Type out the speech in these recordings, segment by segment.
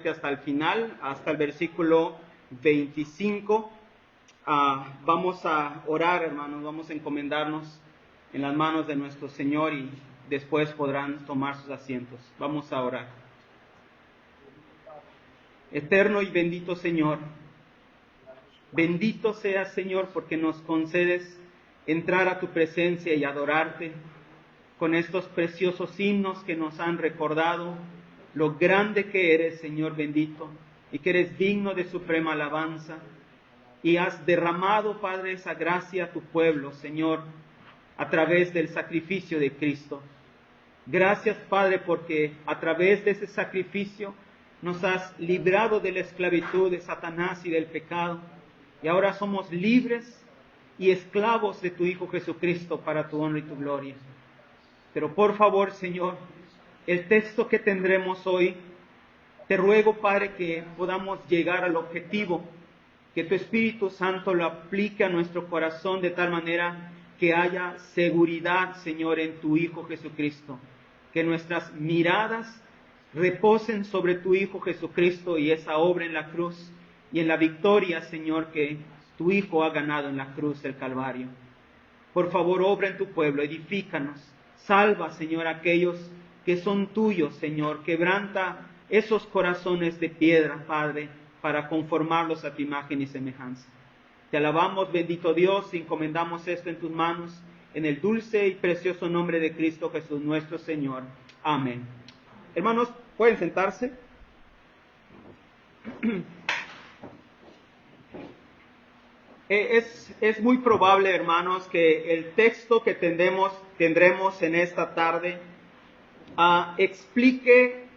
hasta el final, hasta el versículo 25. Vamos a orar, hermanos, vamos a encomendarnos en las manos de nuestro Señor y después podrán tomar sus asientos. Vamos a orar. Eterno y bendito Señor, bendito seas, Señor, porque nos concedes entrar a tu presencia y adorarte con estos preciosos himnos que nos han recordado lo grande que eres, Señor bendito, y que eres digno de suprema alabanza, y has derramado, Padre, esa gracia a tu pueblo, Señor, a través del sacrificio de Cristo. Gracias, Padre, porque a través de ese sacrificio nos has librado de la esclavitud de Satanás y del pecado, y ahora somos libres y esclavos de tu Hijo Jesucristo para tu honra y tu gloria. Pero por favor, Señor, el texto que tendremos hoy, te ruego, Padre, que podamos llegar al objetivo, que tu Espíritu Santo lo aplique a nuestro corazón de tal manera que haya seguridad, Señor, en tu Hijo Jesucristo, que nuestras miradas reposen sobre tu Hijo Jesucristo y esa obra en la cruz y en la victoria, Señor, que tu Hijo ha ganado en la cruz del Calvario. Por favor, obra en tu pueblo, edifícanos, salva, Señor, a aquellos que son tuyos, Señor, quebranta esos corazones de piedra, Padre, para conformarlos a tu imagen y semejanza. Te alabamos, bendito Dios, y encomendamos esto en tus manos, en el dulce y precioso nombre de Cristo Jesús nuestro Señor. Amén. Hermanos, ¿pueden sentarse? Es muy probable, hermanos, que el texto que tendremos en esta tarde explique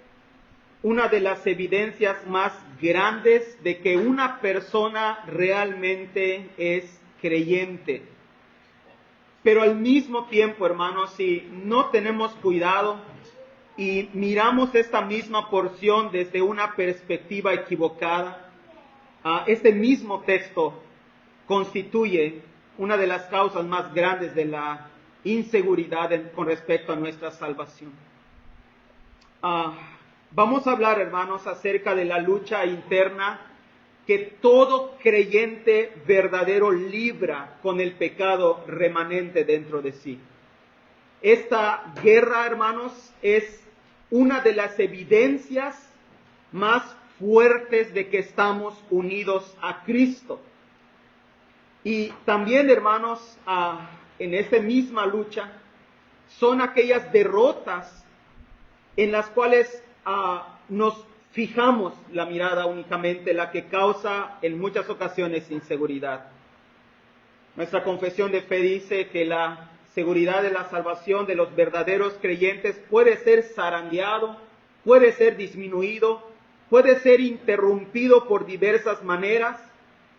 una de las evidencias más grandes de que una persona realmente es creyente. Pero al mismo tiempo, hermanos, si no tenemos cuidado y miramos esta misma porción desde una perspectiva equivocada, este mismo texto constituye una de las causas más grandes de la inseguridad con respecto a nuestra salvación. Vamos a hablar, hermanos, acerca de la lucha interna que todo creyente verdadero libra con el pecado remanente dentro de sí. Esta guerra, hermanos, es una de las evidencias más fuertes de que estamos unidos a Cristo. Y también, hermanos, en esta misma lucha son aquellas derrotas en las cuales nos fijamos la mirada únicamente, la que causa en muchas ocasiones inseguridad. Nuestra confesión de fe dice que la seguridad de la salvación de los verdaderos creyentes puede ser zarandeado, puede ser disminuido, puede ser interrumpido por diversas maneras,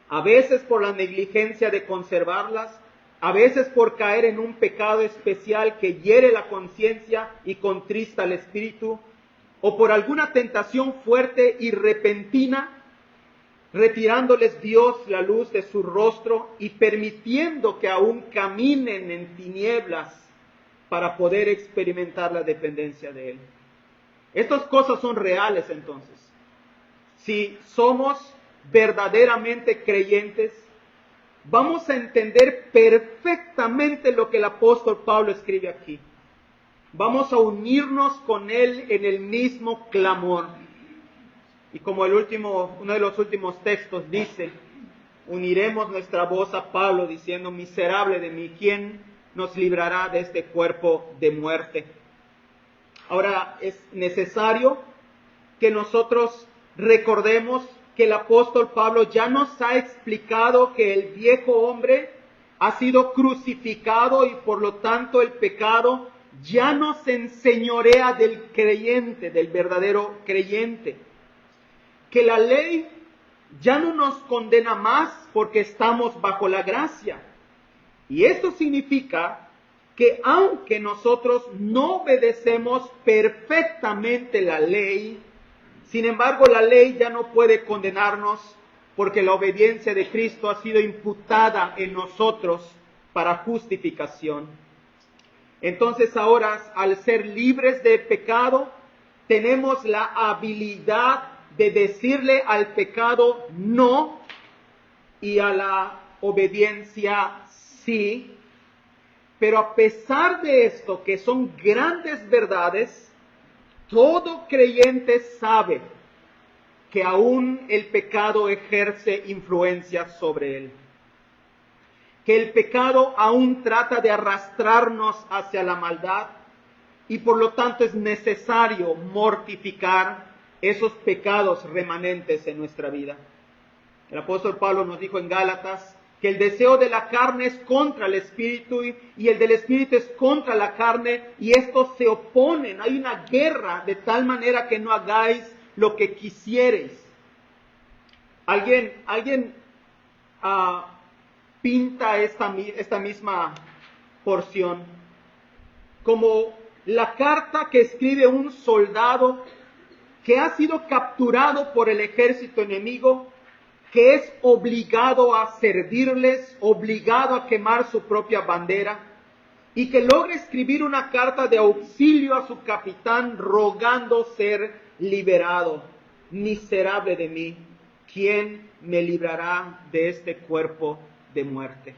a veces por la negligencia de conservarlas, a veces por caer en un pecado especial que hiere la conciencia y contrista el espíritu, o por alguna tentación fuerte y repentina, retirándoles Dios la luz de su rostro y permitiendo que aún caminen en tinieblas para poder experimentar la dependencia de Él. Estas cosas son reales entonces. Si somos verdaderamente creyentes, vamos a entender perfectamente lo que el apóstol Pablo escribe aquí. Vamos a unirnos con él en el mismo clamor. Y como uno de los últimos textos dice, uniremos nuestra voz a Pablo diciendo, miserable de mí, ¿quién nos librará de este cuerpo de muerte? Ahora es necesario que nosotros recordemos que el apóstol Pablo ya nos ha explicado que el viejo hombre ha sido crucificado y por lo tanto el pecado ya no se enseñorea del creyente, del verdadero creyente. Que la ley ya no nos condena más porque estamos bajo la gracia. Y esto significa que aunque nosotros no obedecemos perfectamente la ley, sin embargo la ley ya no puede condenarnos porque la obediencia de Cristo ha sido imputada en nosotros para justificación. Entonces ahora, al ser libres de pecado, tenemos la habilidad de decirle al pecado no y a la obediencia sí. Pero a pesar de esto, que son grandes verdades, todo creyente sabe que aún el pecado ejerce influencia sobre él. Que el pecado aún trata de arrastrarnos hacia la maldad y por lo tanto es necesario mortificar esos pecados remanentes en nuestra vida. El apóstol Pablo nos dijo en Gálatas que el deseo de la carne es contra el espíritu y el del espíritu es contra la carne y estos se oponen. Hay una guerra de tal manera que no hagáis lo que quisiereis. Alguien pinta esta misma porción como la carta que escribe un soldado que ha sido capturado por el ejército enemigo, que es obligado a servirles, obligado a quemar su propia bandera, y que logra escribir una carta de auxilio a su capitán rogando ser liberado. Miserable de mí, ¿quién me librará de este cuerpo de muerte?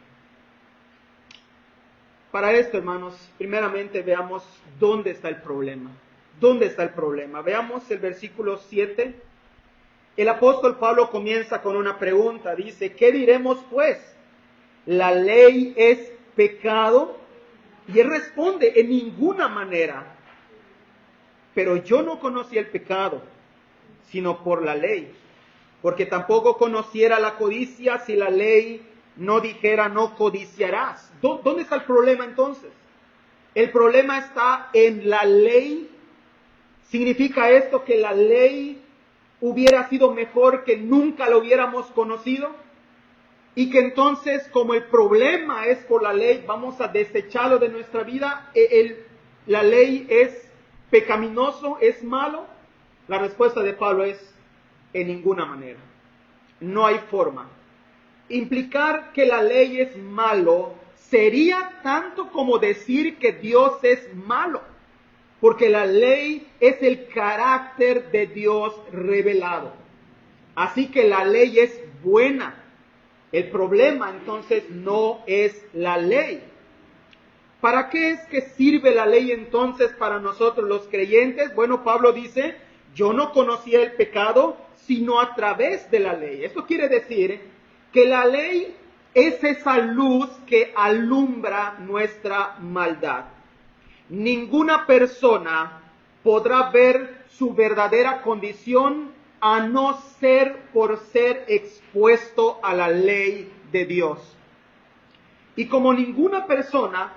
Para esto, hermanos, primeramente veamos dónde está el problema. ¿Dónde está el problema? Veamos el versículo 7. El apóstol Pablo comienza con una pregunta. Dice, ¿qué diremos pues? ¿La ley es pecado? Y él responde, en ninguna manera. Pero yo no conocí el pecado, sino por la ley. Porque tampoco conociera la codicia si la ley no dijera no codiciarás. ¿Dónde está el problema entonces? El problema está en la ley. ¿Significa esto que la ley hubiera sido mejor que nunca lo hubiéramos conocido? Y que entonces, como el problema es por la ley, vamos a desecharlo de nuestra vida. La ley es pecaminoso, es malo. La respuesta de Pablo es, en ninguna manera. No hay forma. Implicar que la ley es malo sería tanto como decir que Dios es malo. Porque la ley es el carácter de Dios revelado. Así que la ley es buena. El problema entonces no es la ley. ¿Para qué es que sirve la ley entonces para nosotros los creyentes? Bueno, Pablo dice, yo no conocía el pecado sino a través de la ley. Esto quiere decir que la ley es esa luz que alumbra nuestra maldad. Ninguna persona podrá ver su verdadera condición a no ser por ser expuesto a la ley de Dios. Y como ninguna persona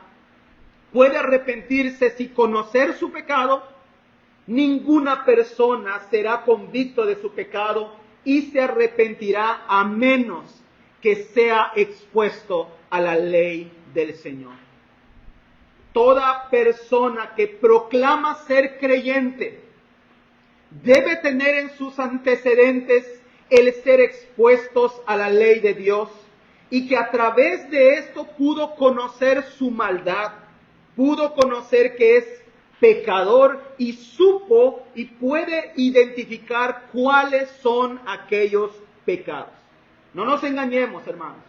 puede arrepentirse sin conocer su pecado, ninguna persona será convicto de su pecado y se arrepentirá a menos que sea expuesto a la ley del Señor. Toda persona que proclama ser creyente debe tener en sus antecedentes el ser expuestos a la ley de Dios y que a través de esto pudo conocer su maldad, pudo conocer que es pecador y supo y puede identificar cuáles son aquellos pecados. No nos engañemos, hermanos.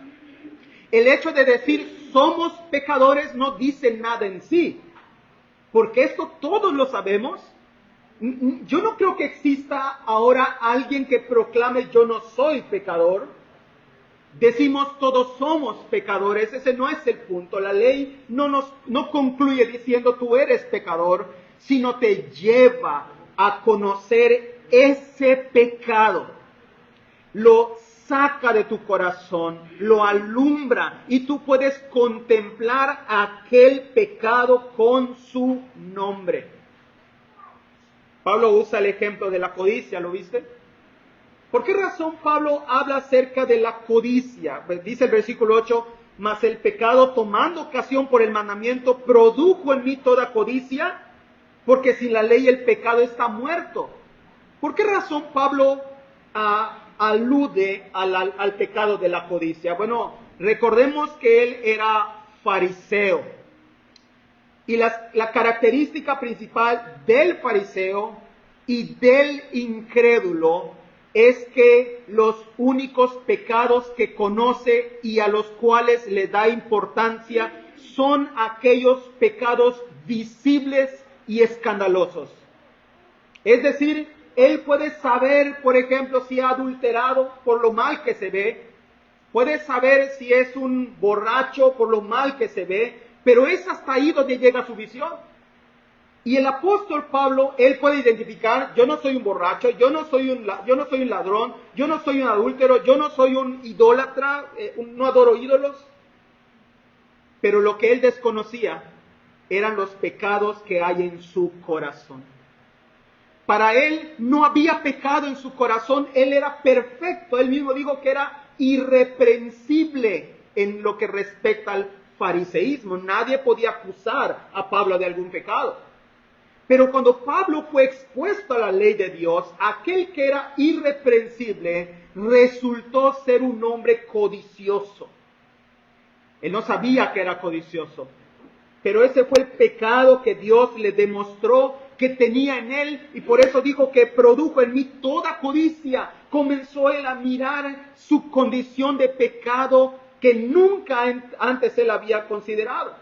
El hecho de decir somos pecadores no dice nada en sí, porque esto todos lo sabemos. Yo no creo que exista ahora alguien que proclame yo no soy pecador. Decimos todos somos pecadores, ese no es el punto. La ley no concluye diciendo tú eres pecador, sino te lleva a conocer ese pecado. Lo saca de tu corazón, lo alumbra y tú puedes contemplar aquel pecado con su nombre. Pablo usa el ejemplo de la codicia, ¿lo viste? ¿Por qué razón Pablo habla acerca de la codicia? Dice el versículo 8, mas el pecado tomando ocasión por el mandamiento produjo en mí toda codicia, porque sin la ley el pecado está muerto. ¿Por qué razón Pablo alude al pecado de la codicia? Bueno, recordemos que él era fariseo. Y la característica principal del fariseo y del incrédulo es que los únicos pecados que conoce y a los cuales le da importancia son aquellos pecados visibles y escandalosos. Es decir, él puede saber, por ejemplo, si ha adulterado por lo mal que se ve, puede saber si es un borracho por lo mal que se ve, pero es hasta ahí donde llega su visión. Y el apóstol Pablo, él puede identificar, yo no soy un borracho, yo no soy un ladrón, yo no soy un adúltero, yo no soy un idólatra, no adoro ídolos. Pero lo que él desconocía eran los pecados que hay en su corazón. Para él no había pecado en su corazón, él era perfecto. Él mismo dijo que era irreprensible en lo que respecta al fariseísmo. Nadie podía acusar a Pablo de algún pecado. Pero cuando Pablo fue expuesto a la ley de Dios, aquel que era irreprensible resultó ser un hombre codicioso. Él no sabía que era codicioso, pero ese fue el pecado que Dios le demostró que tenía en él, y por eso dijo que produjo en mí toda codicia. Comenzó él a mirar su condición de pecado que nunca antes él había considerado.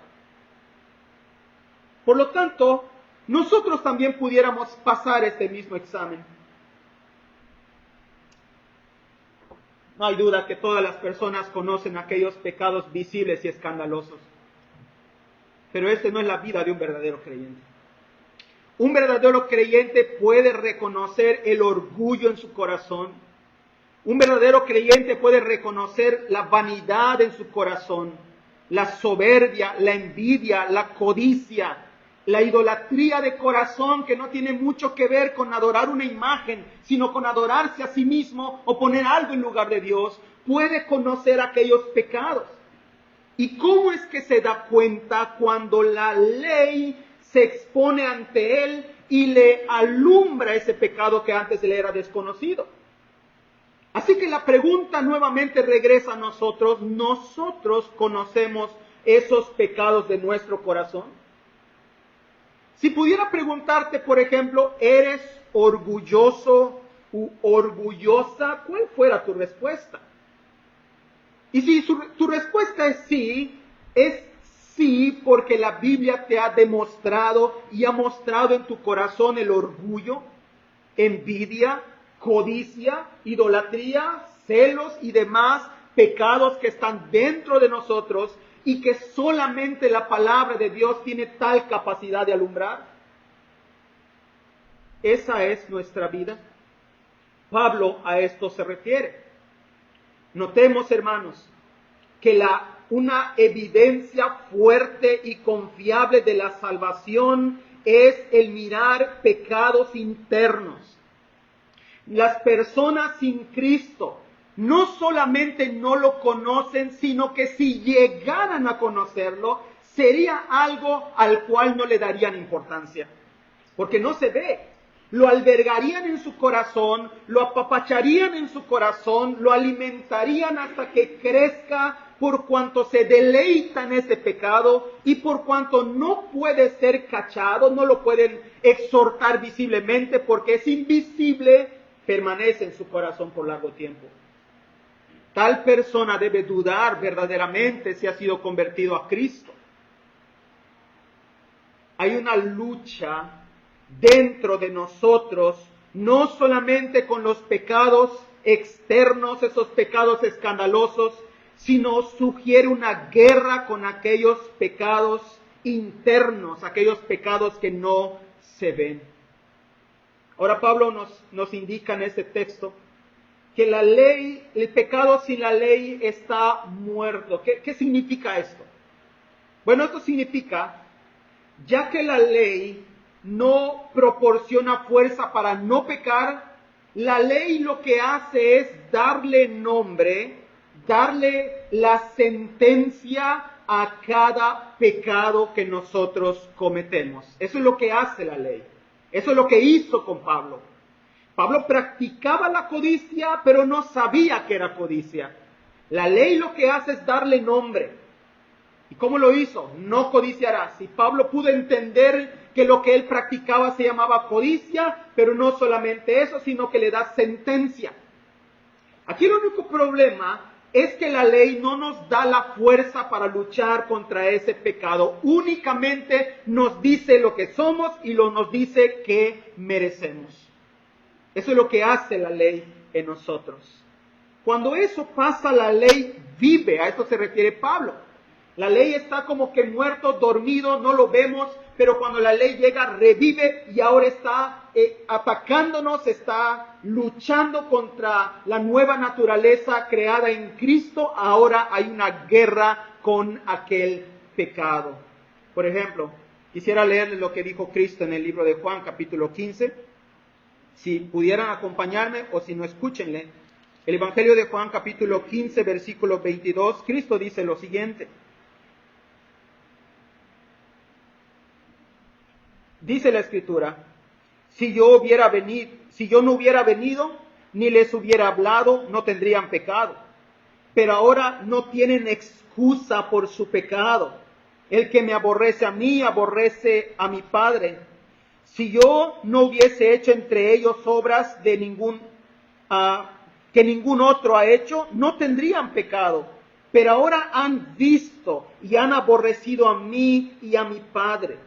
Por lo tanto, nosotros también pudiéramos pasar este mismo examen. No hay duda que todas las personas conocen aquellos pecados visibles y escandalosos. Pero esta no es la vida de un verdadero creyente. Un verdadero creyente puede reconocer el orgullo en su corazón. Un verdadero creyente puede reconocer la vanidad en su corazón, la soberbia, la envidia, la codicia, la idolatría de corazón, que no tiene mucho que ver con adorar una imagen, sino con adorarse a sí mismo o poner algo en lugar de Dios. Puede conocer aquellos pecados. ¿Y cómo es que se da cuenta? Cuando la ley se expone ante él y le alumbra ese pecado que antes le era desconocido. Así que la pregunta nuevamente regresa a nosotros. ¿Nosotros conocemos esos pecados de nuestro corazón? Si pudiera preguntarte, por ejemplo, ¿eres orgulloso u orgullosa? ¿Cuál fuera tu respuesta? Y si tu respuesta es sí porque la Biblia te ha demostrado y ha mostrado en tu corazón el orgullo, envidia, codicia, idolatría, celos y demás pecados que están dentro de nosotros y que solamente la palabra de Dios tiene tal capacidad de alumbrar. Esa es nuestra vida. Pablo a esto se refiere. Notemos, hermanos, que una evidencia fuerte y confiable de la salvación es el mirar pecados internos. Las personas sin Cristo no solamente no lo conocen, sino que si llegaran a conocerlo, sería algo al cual no le darían importancia, porque no se ve. Lo albergarían en su corazón, lo apapacharían en su corazón, lo alimentarían hasta que crezca, por cuanto se deleita en ese pecado y por cuanto no puede ser cachado, no lo pueden exhortar visiblemente porque es invisible, permanece en su corazón por largo tiempo. Tal persona debe dudar verdaderamente si ha sido convertido a Cristo. Hay una lucha dentro de nosotros, no solamente con los pecados externos, esos pecados escandalosos, sino sugiere una guerra con aquellos pecados internos, aquellos pecados que no se ven. Ahora Pablo nos indica en este texto que la ley, el pecado sin la ley está muerto. ¿Qué significa esto? Bueno, esto significa, ya que la ley no proporciona fuerza para no pecar, la ley lo que hace es darle nombre, darle la sentencia a cada pecado que nosotros cometemos. Eso es lo que hace la ley. Eso es lo que hizo con Pablo. Pablo practicaba la codicia, pero no sabía que era codicia. La ley lo que hace es darle nombre. ¿Y cómo lo hizo? No codiciarás. Y Pablo pudo entender que lo que él practicaba se llamaba codicia, pero no solamente eso, sino que le da sentencia. Aquí el único problema es que la ley no nos da la fuerza para luchar contra ese pecado. Únicamente nos dice lo que somos y nos dice que merecemos. Eso es lo que hace la ley en nosotros. Cuando eso pasa, la ley vive. A esto se refiere Pablo. La ley está como que muerto, dormido, no lo vemos, pero cuando la ley llega, revive y ahora está atacándonos, está luchando contra la nueva naturaleza creada en Cristo. Ahora hay una guerra con aquel pecado. Por ejemplo, quisiera leerles lo que dijo Cristo en el libro de Juan, capítulo 15. Si pudieran acompañarme o si no, escúchenle. El Evangelio de Juan, capítulo 15, versículo 22, Cristo dice lo siguiente. Dice la Escritura, si yo no hubiera venido, ni les hubiera hablado, no tendrían pecado. Pero ahora no tienen excusa por su pecado. El que me aborrece a mí, aborrece a mi Padre. Si yo no hubiese hecho entre ellos obras de que ningún otro ha hecho, no tendrían pecado. Pero ahora han visto y han aborrecido a mí y a mi Padre.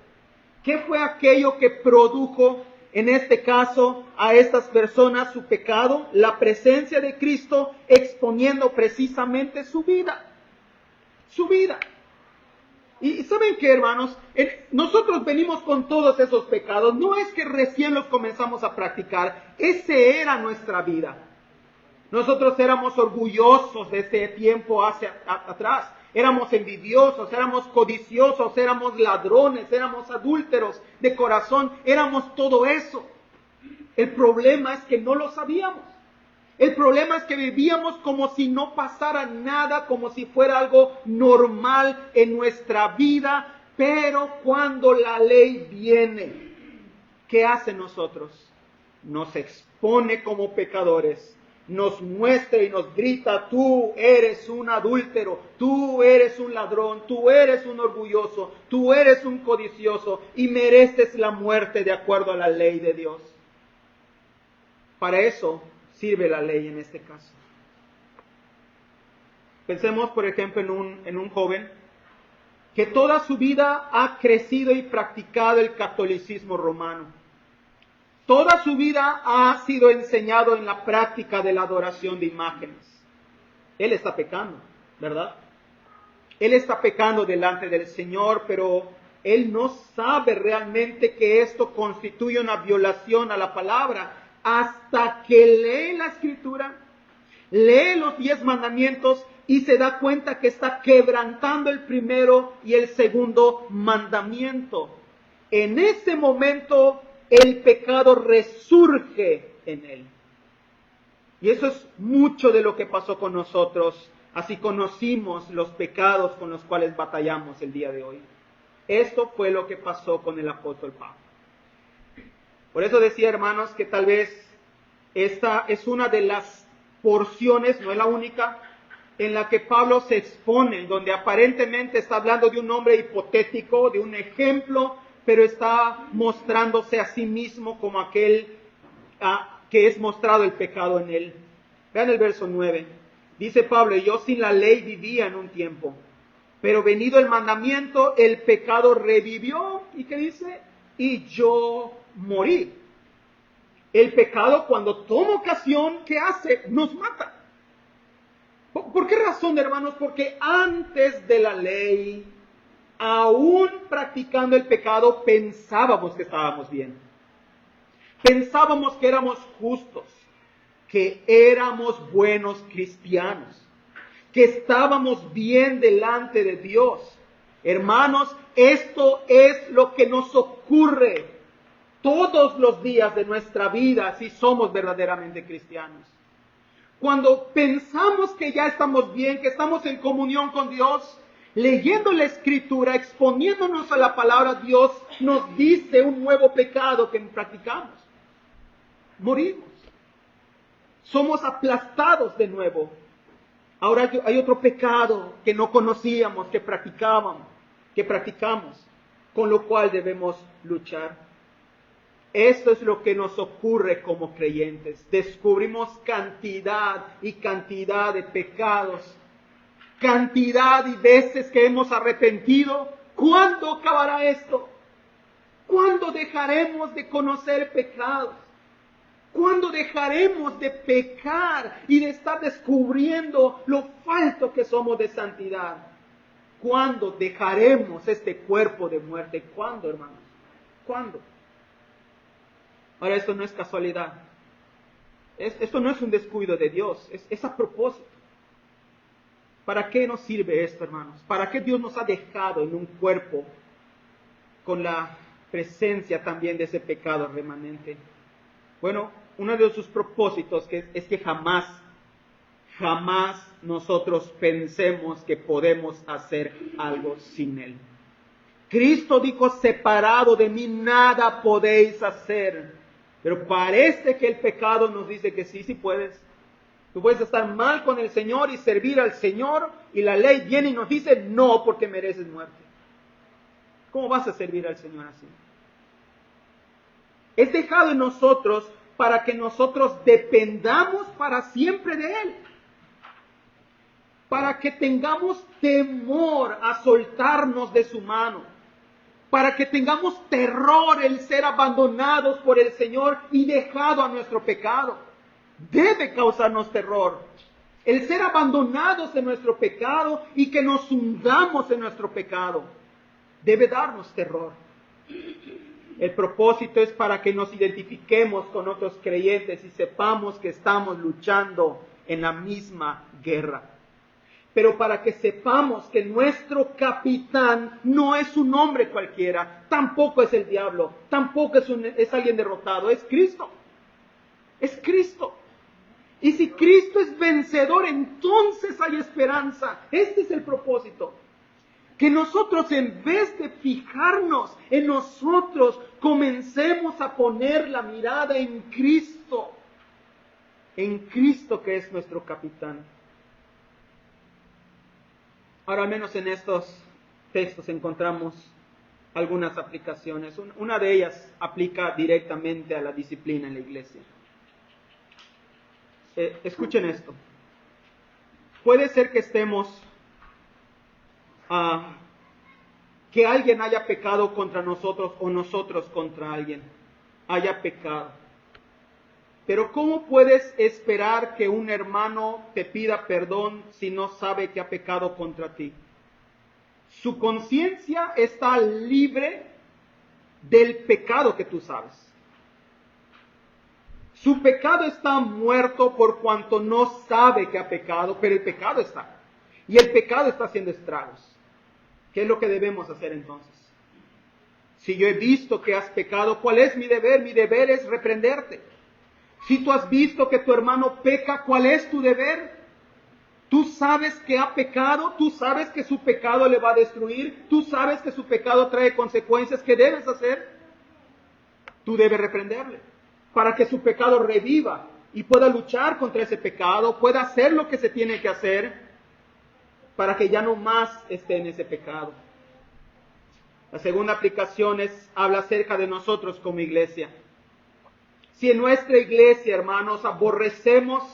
¿Qué fue aquello que produjo, en este caso, a estas personas su pecado? La presencia de Cristo exponiendo precisamente su vida. Su vida. Y ¿saben qué, hermanos? Nosotros venimos con todos esos pecados. No es que recién los comenzamos a practicar. Ese era nuestra vida. Nosotros éramos orgullosos de ese tiempo atrás. Éramos envidiosos, éramos codiciosos, éramos ladrones, éramos adúlteros de corazón, éramos todo eso. El problema es que no lo sabíamos. El problema es que vivíamos como si no pasara nada, como si fuera algo normal en nuestra vida. Pero cuando la ley viene, ¿qué hace nosotros? Nos expone como pecadores. Nos muestra y nos grita, tú eres un adúltero, tú eres un ladrón, tú eres un orgulloso, tú eres un codicioso y mereces la muerte de acuerdo a la ley de Dios. Para eso sirve la ley en este caso. Pensemos, por ejemplo, en un joven que toda su vida ha crecido y practicado el catolicismo romano. Toda su vida ha sido enseñado en la práctica de la adoración de imágenes. Él está pecando, ¿verdad? Él está pecando delante del Señor, pero él no sabe realmente que esto constituye una violación a la palabra hasta que lee la Escritura, lee los 10 mandamientos y se da cuenta que está quebrantando el primero y el segundo mandamiento. En ese momento el pecado resurge en él. Y eso es mucho de lo que pasó con nosotros. Así conocimos los pecados con los cuales batallamos el día de hoy. Esto fue lo que pasó con el apóstol Pablo. Por eso decía, hermanos, que tal vez esta es una de las porciones, no es la única, en la que Pablo se expone, donde aparentemente está hablando de un hombre hipotético, de un ejemplo, pero está mostrándose a sí mismo como aquel que es mostrado el pecado en él. Vean el verso 9. Dice Pablo, yo sin la ley vivía en un tiempo, pero venido el mandamiento, el pecado revivió. ¿Y qué dice? Y yo morí. El pecado, cuando toma ocasión, ¿qué hace? Nos mata. ¿Por qué razón, hermanos? Porque antes de la ley, aún practicando el pecado, pensábamos que estábamos bien. Pensábamos que éramos justos, que éramos buenos cristianos, que estábamos bien delante de Dios. Hermanos, esto es lo que nos ocurre todos los días de nuestra vida si somos verdaderamente cristianos. Cuando pensamos que ya estamos bien, que estamos en comunión con Dios, leyendo la Escritura, exponiéndonos a la palabra, Dios nos dice un nuevo pecado que practicamos. Morimos. Somos aplastados de nuevo. Ahora hay otro pecado que no conocíamos, que practicamos, con lo cual debemos luchar. Esto es lo que nos ocurre como creyentes. Descubrimos cantidad y cantidad de pecados, cantidad y veces que hemos arrepentido. ¿Cuándo acabará esto? ¿Cuándo dejaremos de conocer pecados? ¿Cuándo dejaremos de pecar y de estar descubriendo lo falto que somos de santidad? ¿Cuándo dejaremos este cuerpo de muerte? ¿Cuándo, hermanos? ¿Cuándo? Ahora, esto no es casualidad. Esto no es un descuido de Dios, es a propósito. ¿Para qué nos sirve esto, hermanos? ¿Para qué Dios nos ha dejado en un cuerpo con la presencia también de ese pecado remanente? Bueno, uno de sus propósitos es que jamás nosotros pensemos que podemos hacer algo sin Él. Cristo dijo, separado de mí nada podéis hacer. Pero parece que el pecado nos dice que sí puedes. Tú puedes estar mal con el Señor y servir al Señor, y la ley viene y nos dice, no, porque mereces muerte. ¿Cómo vas a servir al Señor así? Es dejado en nosotros para que nosotros dependamos para siempre de Él. Para que tengamos temor a soltarnos de su mano. Para que tengamos terror el ser abandonados por el Señor y dejado a nuestro pecado. Debe causarnos terror el ser abandonados en nuestro pecado y que nos hundamos en nuestro pecado. Debe darnos terror. El propósito es para que nos identifiquemos con otros creyentes y sepamos que estamos luchando en la misma guerra. Pero para que sepamos que nuestro capitán no es un hombre cualquiera, tampoco es el diablo, tampoco es alguien derrotado, es Cristo. Es Cristo. Y si Cristo es vencedor, entonces hay esperanza. Este es el propósito. Que nosotros, en vez de fijarnos en nosotros, comencemos a poner la mirada en Cristo. En Cristo, que es nuestro capitán. Ahora, al menos en estos textos encontramos algunas aplicaciones. Una de ellas aplica directamente a la disciplina en la iglesia. Escuchen esto. Puede ser que que alguien haya pecado contra nosotros o nosotros contra alguien haya pecado. Pero ¿cómo puedes esperar que un hermano te pida perdón si no sabe que ha pecado contra ti? Su conciencia está libre del pecado que tú sabes. Su pecado está muerto por cuanto no sabe que ha pecado, pero el pecado está. Y el pecado está haciendo estragos. ¿Qué es lo que debemos hacer entonces? Si yo he visto que has pecado, ¿cuál es mi deber? Mi deber es reprenderte. Si tú has visto que tu hermano peca, ¿cuál es tu deber? Tú sabes que ha pecado, tú sabes que su pecado le va a destruir, tú sabes que su pecado trae consecuencias. ¿Qué debes hacer? Tú debes reprenderle para que su pecado reviva y pueda luchar contra ese pecado, pueda hacer lo que se tiene que hacer para que ya no más esté en ese pecado. La segunda aplicación habla acerca de nosotros como iglesia. Si en nuestra iglesia, hermanos, aborrecemos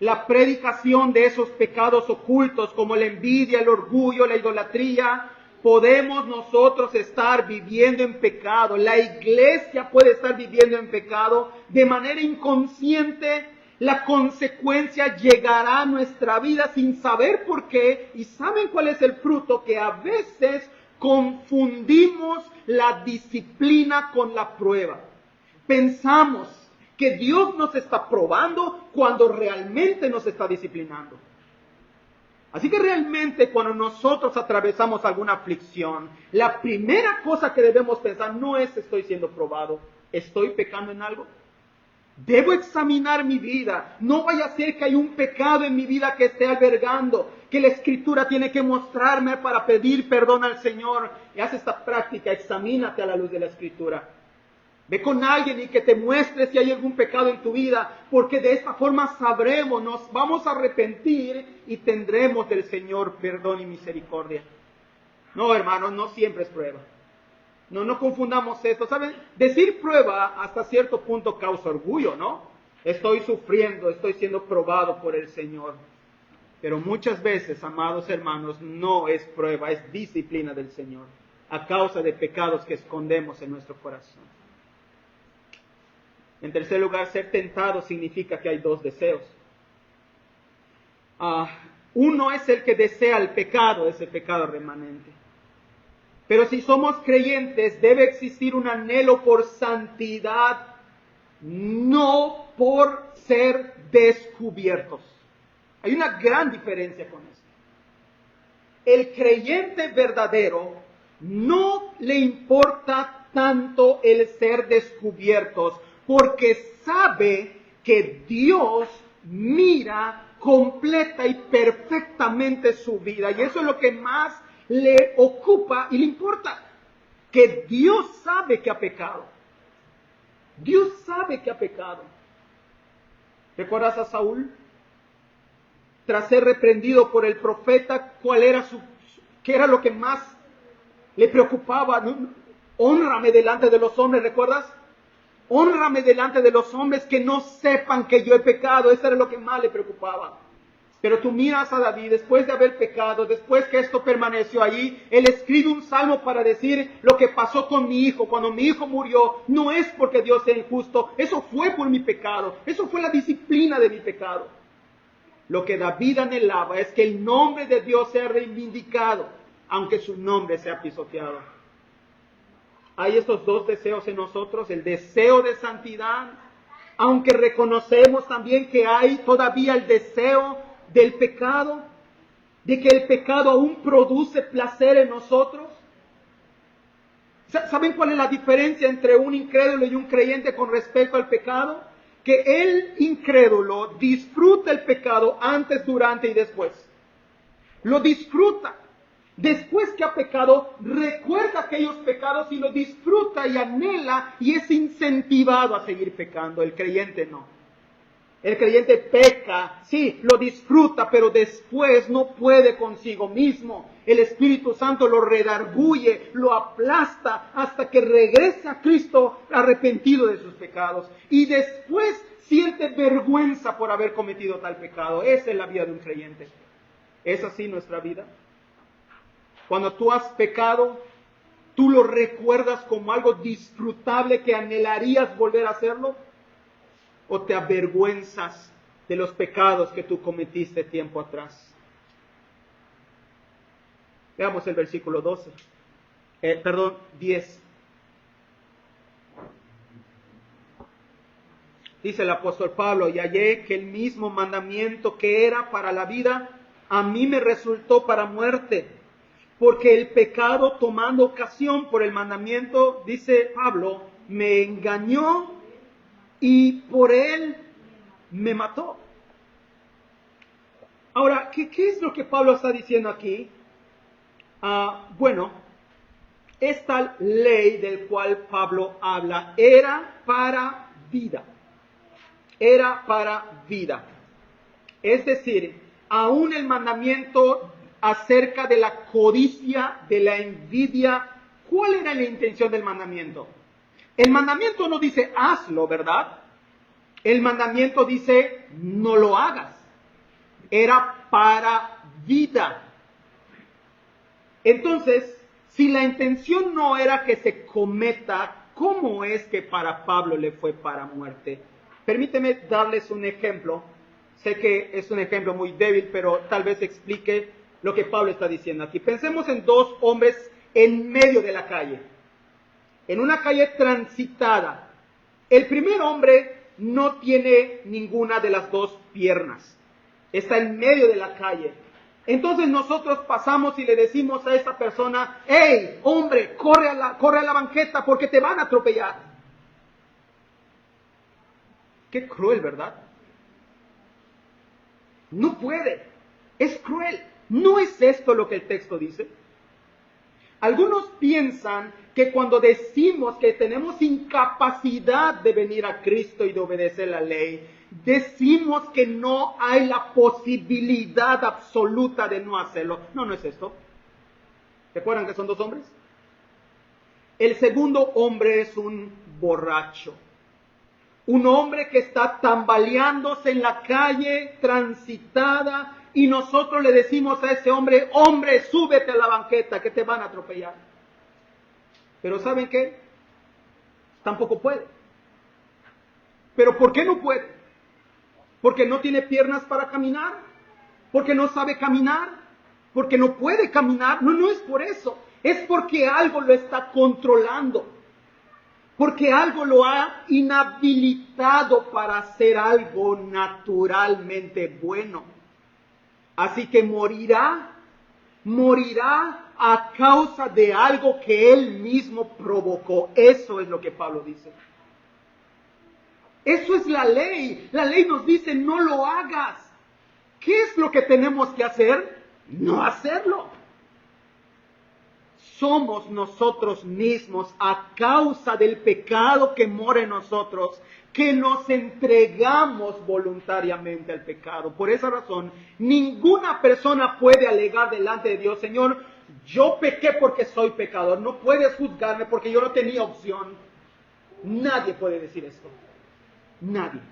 la predicación de esos pecados ocultos como la envidia, el orgullo, la idolatría, podemos nosotros estar viviendo en pecado. La iglesia puede estar viviendo en pecado de manera inconsciente. La consecuencia llegará a nuestra vida sin saber por qué. ¿Y saben cuál es el fruto? Que a veces confundimos la disciplina con la prueba. Pensamos que Dios nos está probando cuando realmente nos está disciplinando. Así que realmente cuando nosotros atravesamos alguna aflicción, la primera cosa que debemos pensar no es estoy siendo probado, ¿estoy pecando en algo? Debo examinar mi vida. No vaya a ser que hay un pecado en mi vida que esté albergando, que la Escritura tiene que mostrarme para pedir perdón al Señor. Y haz esta práctica, examínate a la luz de la Escritura. Ve con alguien y que te muestre si hay algún pecado en tu vida, porque de esta forma sabremos, nos vamos a arrepentir y tendremos del Señor perdón y misericordia. No, hermanos, no siempre es prueba. No confundamos esto. ¿Saben? Decir prueba hasta cierto punto causa orgullo, ¿no? Estoy sufriendo, estoy siendo probado por el Señor. Pero muchas veces, amados hermanos, no es prueba, es disciplina del Señor, a causa de pecados que escondemos en nuestro corazón. En tercer lugar, ser tentado significa que hay dos deseos. Uno es el que desea el pecado, ese pecado remanente. Pero si somos creyentes, debe existir un anhelo por santidad, no por ser descubiertos. Hay una gran diferencia con esto. El creyente verdadero no le importa tanto el ser descubiertos, porque sabe que Dios mira completa y perfectamente su vida. Y eso es lo que más le ocupa y le importa. Que Dios sabe que ha pecado. Dios sabe que ha pecado. ¿Recuerdas a Saúl? Tras ser reprendido por el profeta, ¿qué era lo que más le preocupaba? Hónrame delante de los hombres, ¿recuerdas? Hónrame delante de los hombres, que no sepan que yo he pecado. Eso era lo que más le preocupaba. Pero tú miras a David, después de haber pecado, después que esto permaneció allí, él escribe un salmo para decir: lo que pasó con mi hijo, cuando mi hijo murió, no es porque Dios sea injusto, eso fue por mi pecado, eso fue la disciplina de mi pecado. Lo que David anhelaba es que el nombre de Dios sea reivindicado, aunque su nombre sea pisoteado. Hay estos dos deseos en nosotros, el deseo de santidad, aunque reconocemos también que hay todavía el deseo del pecado, de que el pecado aún produce placer en nosotros. ¿Saben cuál es la diferencia entre un incrédulo y un creyente con respecto al pecado? Que el incrédulo disfruta el pecado antes, durante y después. Lo disfruta. Después que ha pecado, recuerda aquellos pecados y lo disfruta y anhela y es incentivado a seguir pecando. El creyente no. El creyente peca, sí, lo disfruta, pero después no puede consigo mismo. El Espíritu Santo lo redarguye, lo aplasta hasta que regrese a Cristo arrepentido de sus pecados. Y después siente vergüenza por haber cometido tal pecado. Esa es la vida de un creyente. ¿Es así nuestra vida? Cuando tú has pecado, ¿tú lo recuerdas como algo disfrutable que anhelarías volver a hacerlo? ¿O te avergüenzas de los pecados que tú cometiste tiempo atrás? Veamos el versículo 10. Dice el apóstol Pablo: y hallé que el mismo mandamiento que era para la vida, a mí me resultó para muerte. Porque el pecado, tomando ocasión por el mandamiento, dice Pablo, me engañó y por él me mató. Ahora, ¿qué es lo que Pablo está diciendo aquí? Bueno, esta ley del cual Pablo habla era para vida. Era para vida. Es decir, aún el mandamiento acerca de la codicia, de la envidia, ¿cuál era la intención del mandamiento? El mandamiento no dice hazlo, ¿verdad? El mandamiento dice no lo hagas. Era para vida. Entonces, si la intención no era que se cometa, ¿cómo es que para Pablo le fue para muerte? Permíteme darles un ejemplo. Sé que es un ejemplo muy débil, pero tal vez explique lo que Pablo está diciendo aquí. Pensemos en dos hombres en medio de la calle, en una calle transitada. El primer hombre no tiene ninguna de las dos piernas, está en medio de la calle. Entonces nosotros pasamos y le decimos a esa persona: hey, hombre, corre a la banqueta porque te van a atropellar. Qué cruel, ¿verdad? No puede, es cruel. ¿No es esto lo que el texto dice? Algunos piensan que cuando decimos que tenemos incapacidad de venir a Cristo y de obedecer la ley, decimos que no hay la posibilidad absoluta de no hacerlo. No, no es esto. ¿Recuerdan que son dos hombres? El segundo hombre es un borracho. Un hombre que está tambaleándose en la calle transitada y nosotros le decimos a ese hombre, hombre, súbete a la banqueta que te van a atropellar. Pero ¿saben qué? Tampoco puede. ¿Pero por qué no puede? ¿Porque no tiene piernas para caminar? ¿Porque no sabe caminar? ¿Porque no puede caminar? No, no es por eso. Es porque algo lo está controlando. Porque algo lo ha inhabilitado para hacer algo naturalmente bueno. Así que morirá a causa de algo que él mismo provocó. Eso es lo que Pablo dice. Eso es la ley. La ley nos dice no lo hagas. ¿Qué es lo que tenemos que hacer? No hacerlo. Somos nosotros mismos, a causa del pecado que mora en nosotros, que nos entregamos voluntariamente al pecado. Por esa razón, ninguna persona puede alegar delante de Dios, Señor, yo pequé porque soy pecador. No puedes juzgarme porque yo no tenía opción. Nadie puede decir esto. Nadie.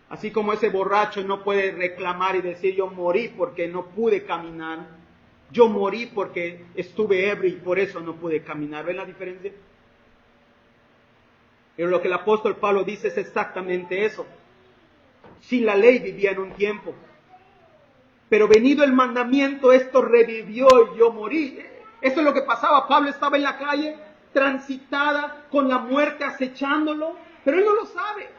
Así como ese borracho no puede reclamar y decir, yo morí porque no pude caminar. Yo morí porque estuve ebrio y por eso no pude caminar. ¿Ven la diferencia? Pero lo que el apóstol Pablo dice es exactamente eso. Sin la ley vivía en un tiempo. Pero venido el mandamiento, esto revivió y yo morí. Eso es lo que pasaba. Pablo estaba en la calle, transitada, con la muerte acechándolo, pero él no lo sabe.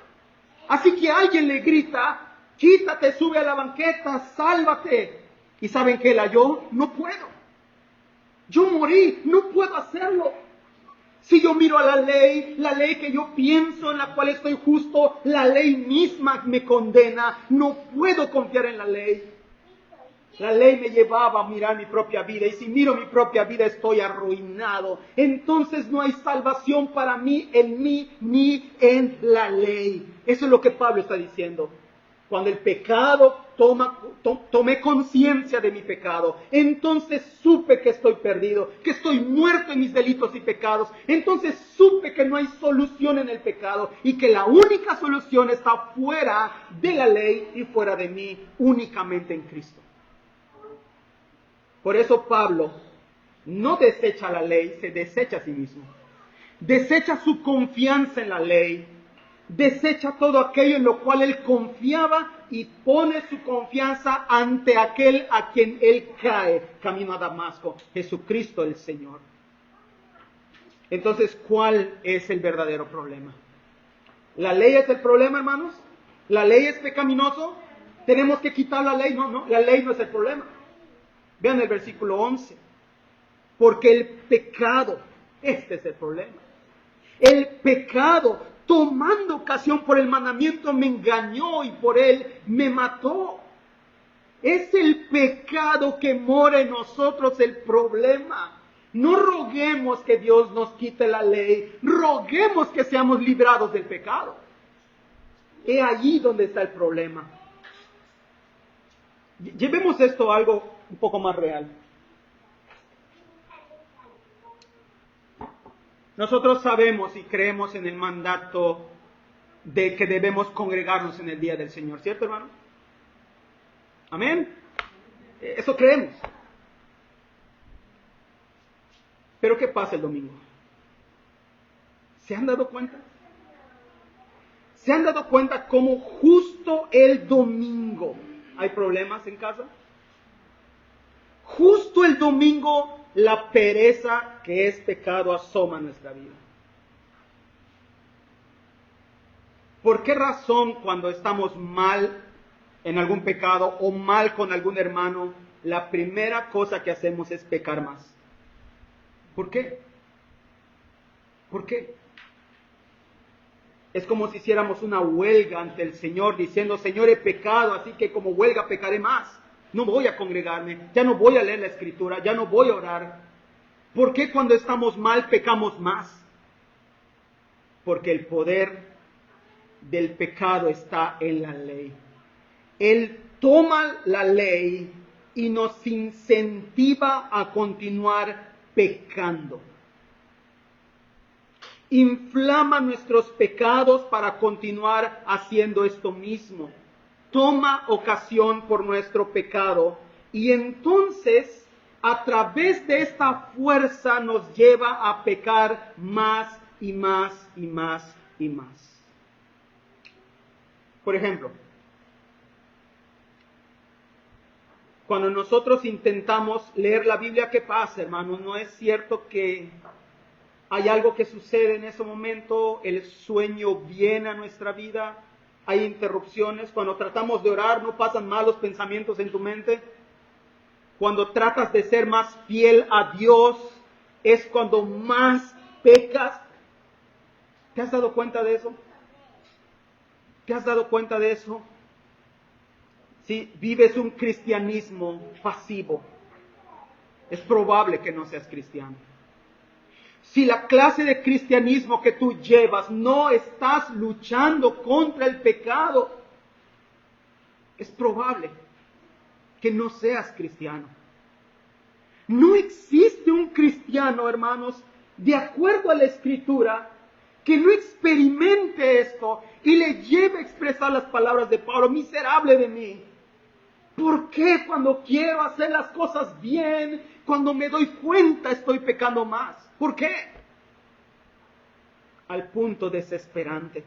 Así que alguien le grita, quítate, sube a la banqueta, sálvate. ¿Y saben qué? Yo no puedo. Yo morí, no puedo hacerlo. Si yo miro a la ley que yo pienso, en la cual estoy justo, la ley misma me condena. No puedo confiar en la ley. La ley me llevaba a mirar mi propia vida, y si miro mi propia vida estoy arruinado. Entonces no hay salvación para mí en mí ni en la ley. Eso es lo que Pablo está diciendo. Cuando el pecado tomé conciencia de mi pecado, entonces supe que estoy perdido, que estoy muerto en mis delitos y pecados. Entonces supe que no hay solución en el pecado y que la única solución está fuera de la ley y fuera de mí, únicamente en Cristo. Por eso Pablo no desecha la ley, se desecha a sí mismo. Desecha su confianza en la ley. Desecha todo aquello en lo cual él confiaba y pone su confianza ante aquel a quien él cae camino a Damasco, Jesucristo el Señor. Entonces, ¿cuál es el verdadero problema? ¿La ley es el problema, hermanos? ¿La ley es pecaminoso? ¿Tenemos que quitar la ley? No, la ley no es el problema. Vean el versículo 11. Porque el pecado, este es el problema. El pecado, tomando ocasión por el mandamiento, me engañó y por él me mató. Es el pecado que mora en nosotros el problema. No roguemos que Dios nos quite la ley, roguemos que seamos librados del pecado. Es allí donde está el problema. Llevemos esto a algo un poco más real. Nosotros sabemos y creemos en el mandato de que debemos congregarnos en el día del Señor, ¿cierto, hermano? Amén. Eso creemos. Pero ¿qué pasa el domingo? ¿Se han dado cuenta? ¿Se han dado cuenta cómo justo el domingo hay problemas en casa? Justo el domingo la pereza que es pecado asoma en nuestra vida. ¿Por qué razón cuando estamos mal en algún pecado o mal con algún hermano, la primera cosa que hacemos es pecar más? ¿Por qué? ¿Por qué? Es como si hiciéramos una huelga ante el Señor diciendo, Señor, he pecado, así que como huelga pecaré más. No voy a congregarme, ya no voy a leer la Escritura, ya no voy a orar. ¿Por qué cuando estamos mal pecamos más? Porque el poder del pecado está en la ley. Él toma la ley y nos incentiva a continuar pecando. Inflama nuestros pecados para continuar haciendo esto mismo. Toma ocasión por nuestro pecado y entonces a través de esta fuerza nos lleva a pecar más y más y más y más. Por ejemplo, cuando nosotros intentamos leer la Biblia, ¿qué pasa, hermanos? ¿No es cierto que hay algo que sucede en ese momento? El sueño viene a nuestra vida, hay interrupciones. Cuando tratamos de orar, ¿no pasan malos pensamientos en tu mente? Cuando tratas de ser más fiel a Dios, es cuando más pecas. ¿Te has dado cuenta de eso? ¿Te has dado cuenta de eso? Si vives un cristianismo pasivo, es probable que no seas cristiano. Si la clase de cristianismo que tú llevas no estás luchando contra el pecado, es probable que no seas cristiano. No existe un cristiano, hermanos, de acuerdo a la Escritura, que no experimente esto y le lleve a expresar las palabras de Pablo: miserable de mí. ¿Por qué cuando quiero hacer las cosas bien, cuando me doy cuenta estoy pecando más? ¿Por qué? Al punto desesperante.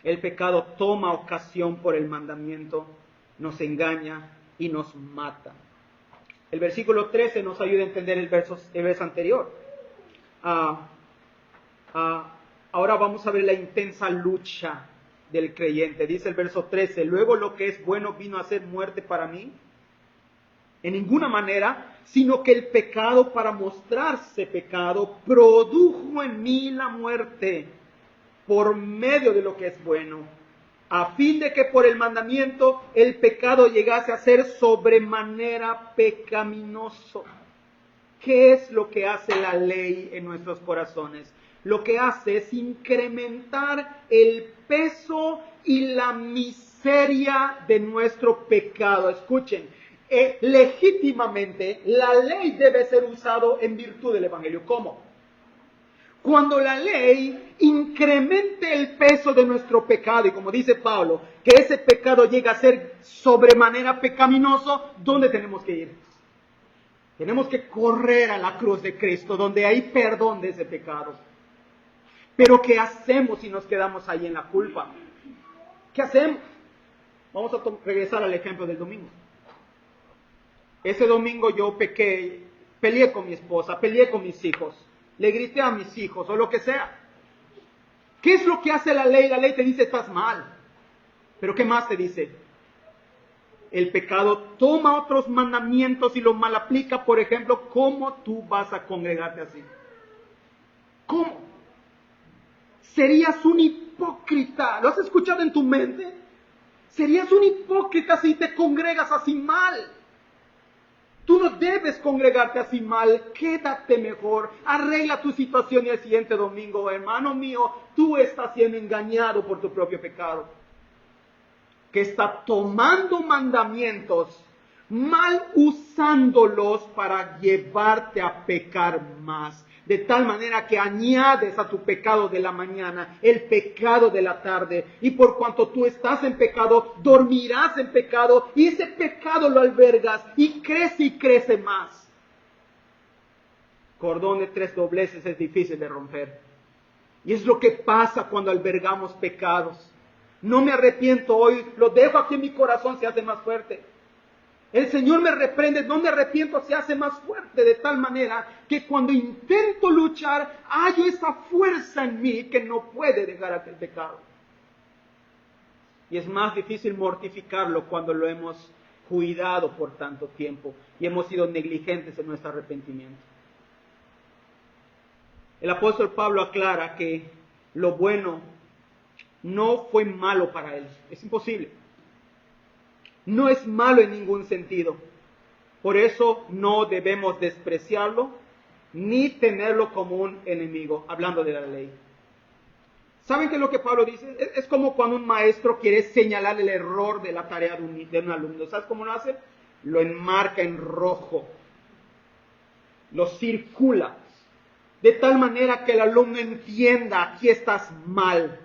El pecado toma ocasión por el mandamiento, nos engaña y nos mata. El versículo 13 nos ayuda a entender el verso anterior. Ahora vamos a ver la intensa lucha del creyente. Dice el verso 13: luego lo que es bueno vino a ser muerte para mí. En ninguna manera, sino que el pecado, para mostrarse pecado, produjo en mí la muerte por medio de lo que es bueno, a fin de que por el mandamiento el pecado llegase a ser sobremanera pecaminoso. ¿Qué es lo que hace la ley en nuestros corazones? Lo que hace es incrementar el peso y la miseria de nuestro pecado. Escuchen, legítimamente la ley debe ser usada en virtud del Evangelio. ¿Cómo? Cuando la ley incremente el peso de nuestro pecado, y como dice Pablo, que ese pecado llega a ser sobremanera pecaminoso, ¿dónde tenemos que ir? Tenemos que correr a la cruz de Cristo, donde hay perdón de ese pecado. Pero ¿qué hacemos si nos quedamos ahí en la culpa? ¿Qué hacemos? Vamos a regresar al ejemplo del domingo. Ese domingo yo pequé, peleé con mi esposa, peleé con mis hijos, le grité a mis hijos o lo que sea. ¿Qué es lo que hace la ley? La ley te dice: estás mal. Pero ¿qué más te dice? El pecado toma otros mandamientos y los mal aplica. Por ejemplo, ¿cómo tú vas a congregarte así? ¿Cómo? Serías un hipócrita. ¿Lo has escuchado en tu mente? Serías un hipócrita si te congregas así mal. Tú no debes congregarte así mal. Quédate mejor. Arregla tu situación y el siguiente domingo, hermano mío, tú estás siendo engañado por tu propio pecado, que está tomando mandamientos, mal usándolos para llevarte a pecar más. De tal manera que añades a tu pecado de la mañana el pecado de la tarde. Y por cuanto tú estás en pecado, dormirás en pecado. Y ese pecado lo albergas y crece más. Cordón de 3 dobleces es difícil de romper. Y es lo que pasa cuando albergamos pecados. No me arrepiento hoy, lo dejo aquí en mi corazón, se hace más fuerte. El Señor me reprende, no me arrepiento, se hace más fuerte, de tal manera que cuando intento luchar, hay esa fuerza en mí que no puede dejar aquel pecado. Y es más difícil mortificarlo cuando lo hemos cuidado por tanto tiempo y hemos sido negligentes en nuestro arrepentimiento. El apóstol Pablo aclara que lo bueno no fue malo para él. Es imposible. No es malo en ningún sentido. Por eso no debemos despreciarlo ni tenerlo como un enemigo, hablando de la ley. ¿Saben qué es lo que Pablo dice? Es como cuando un maestro quiere señalar el error de la tarea de un alumno. ¿Sabes cómo lo hace? Lo enmarca en rojo, lo circula, de tal manera que el alumno entienda: aquí estás mal.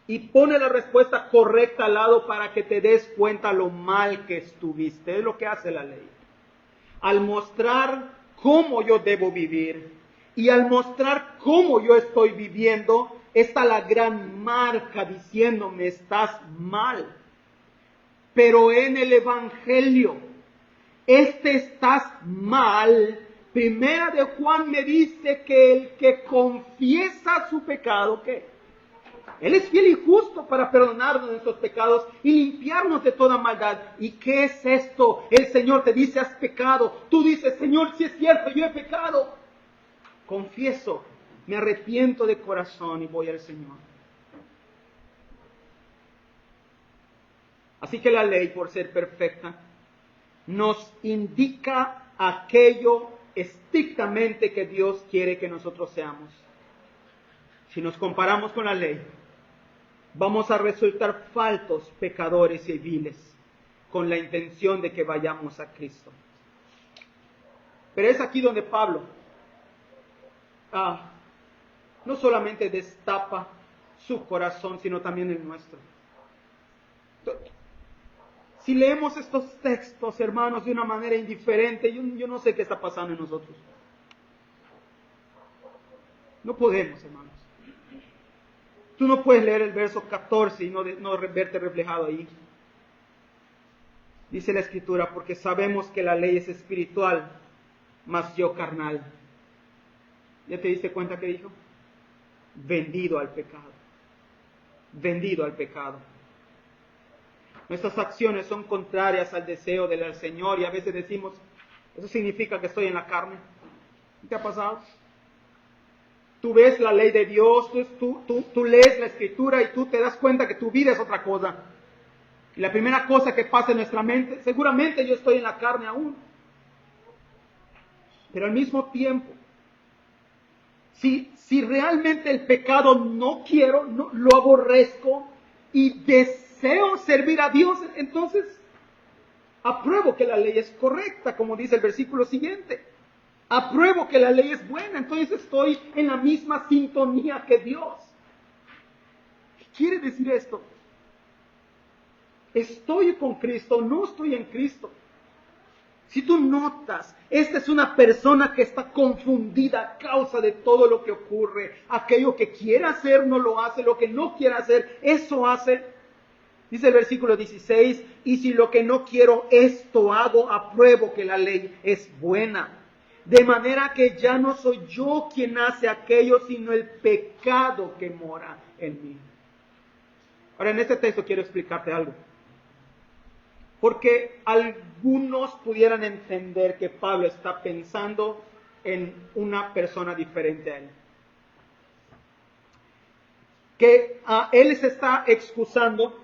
Y pone la respuesta correcta al lado para que te des cuenta lo mal que estuviste. Es lo que hace la ley. Al mostrar cómo yo debo vivir y al mostrar cómo yo estoy viviendo, está la gran marca diciéndome: estás mal. Pero en el Evangelio, estás mal. Primera de Juan me dice que el que confiesa su pecado, ¿qué? Él es fiel y justo para perdonarnos nuestros pecados y limpiarnos de toda maldad. ¿Y qué es esto? El Señor te dice: has pecado. Tú dices: Señor, si es cierto, yo he pecado. Confieso, me arrepiento de corazón y voy al Señor. Así que la ley, por ser perfecta, nos indica aquello estrictamente que Dios quiere que nosotros seamos. Si nos comparamos con la ley, vamos a resultar faltos, pecadores y viles, con la intención de que vayamos a Cristo. Pero es aquí donde Pablo no solamente destapa su corazón, sino también el nuestro. Si leemos estos textos, hermanos, de una manera indiferente, yo no sé qué está pasando en nosotros. No podemos, hermanos. Tú no puedes leer el verso 14 y no verte reflejado ahí. Dice la Escritura: porque sabemos que la ley es espiritual, mas yo carnal. ¿Ya te diste cuenta que dijo? Vendido al pecado. Vendido al pecado. Nuestras acciones son contrarias al deseo del Señor y a veces decimos: eso significa que estoy en la carne. ¿Qué te ha pasado? Tú ves la ley de Dios, tú lees la Escritura y tú te das cuenta que tu vida es otra cosa. Y la primera cosa que pasa en nuestra mente: seguramente yo estoy en la carne aún. Pero al mismo tiempo, si realmente el pecado no quiero, no, lo aborrezco y deseo servir a Dios, entonces apruebo que la ley es correcta, como dice el versículo siguiente. Apruebo que la ley es buena, entonces estoy en la misma sintonía que Dios. ¿Qué quiere decir esto? Estoy con Cristo, no estoy en Cristo. Si tú notas, esta es una persona que está confundida a causa de todo lo que ocurre. Aquello que quiere hacer no lo hace, lo que no quiere hacer, eso hace. Dice el versículo 16: y si lo que no quiero, esto hago, apruebo que la ley es buena. De manera que ya no soy yo quien hace aquello, sino el pecado que mora en mí. Ahora, en este texto quiero explicarte algo. Porque algunos pudieran entender que Pablo está pensando en una persona diferente a él. Que él se está excusando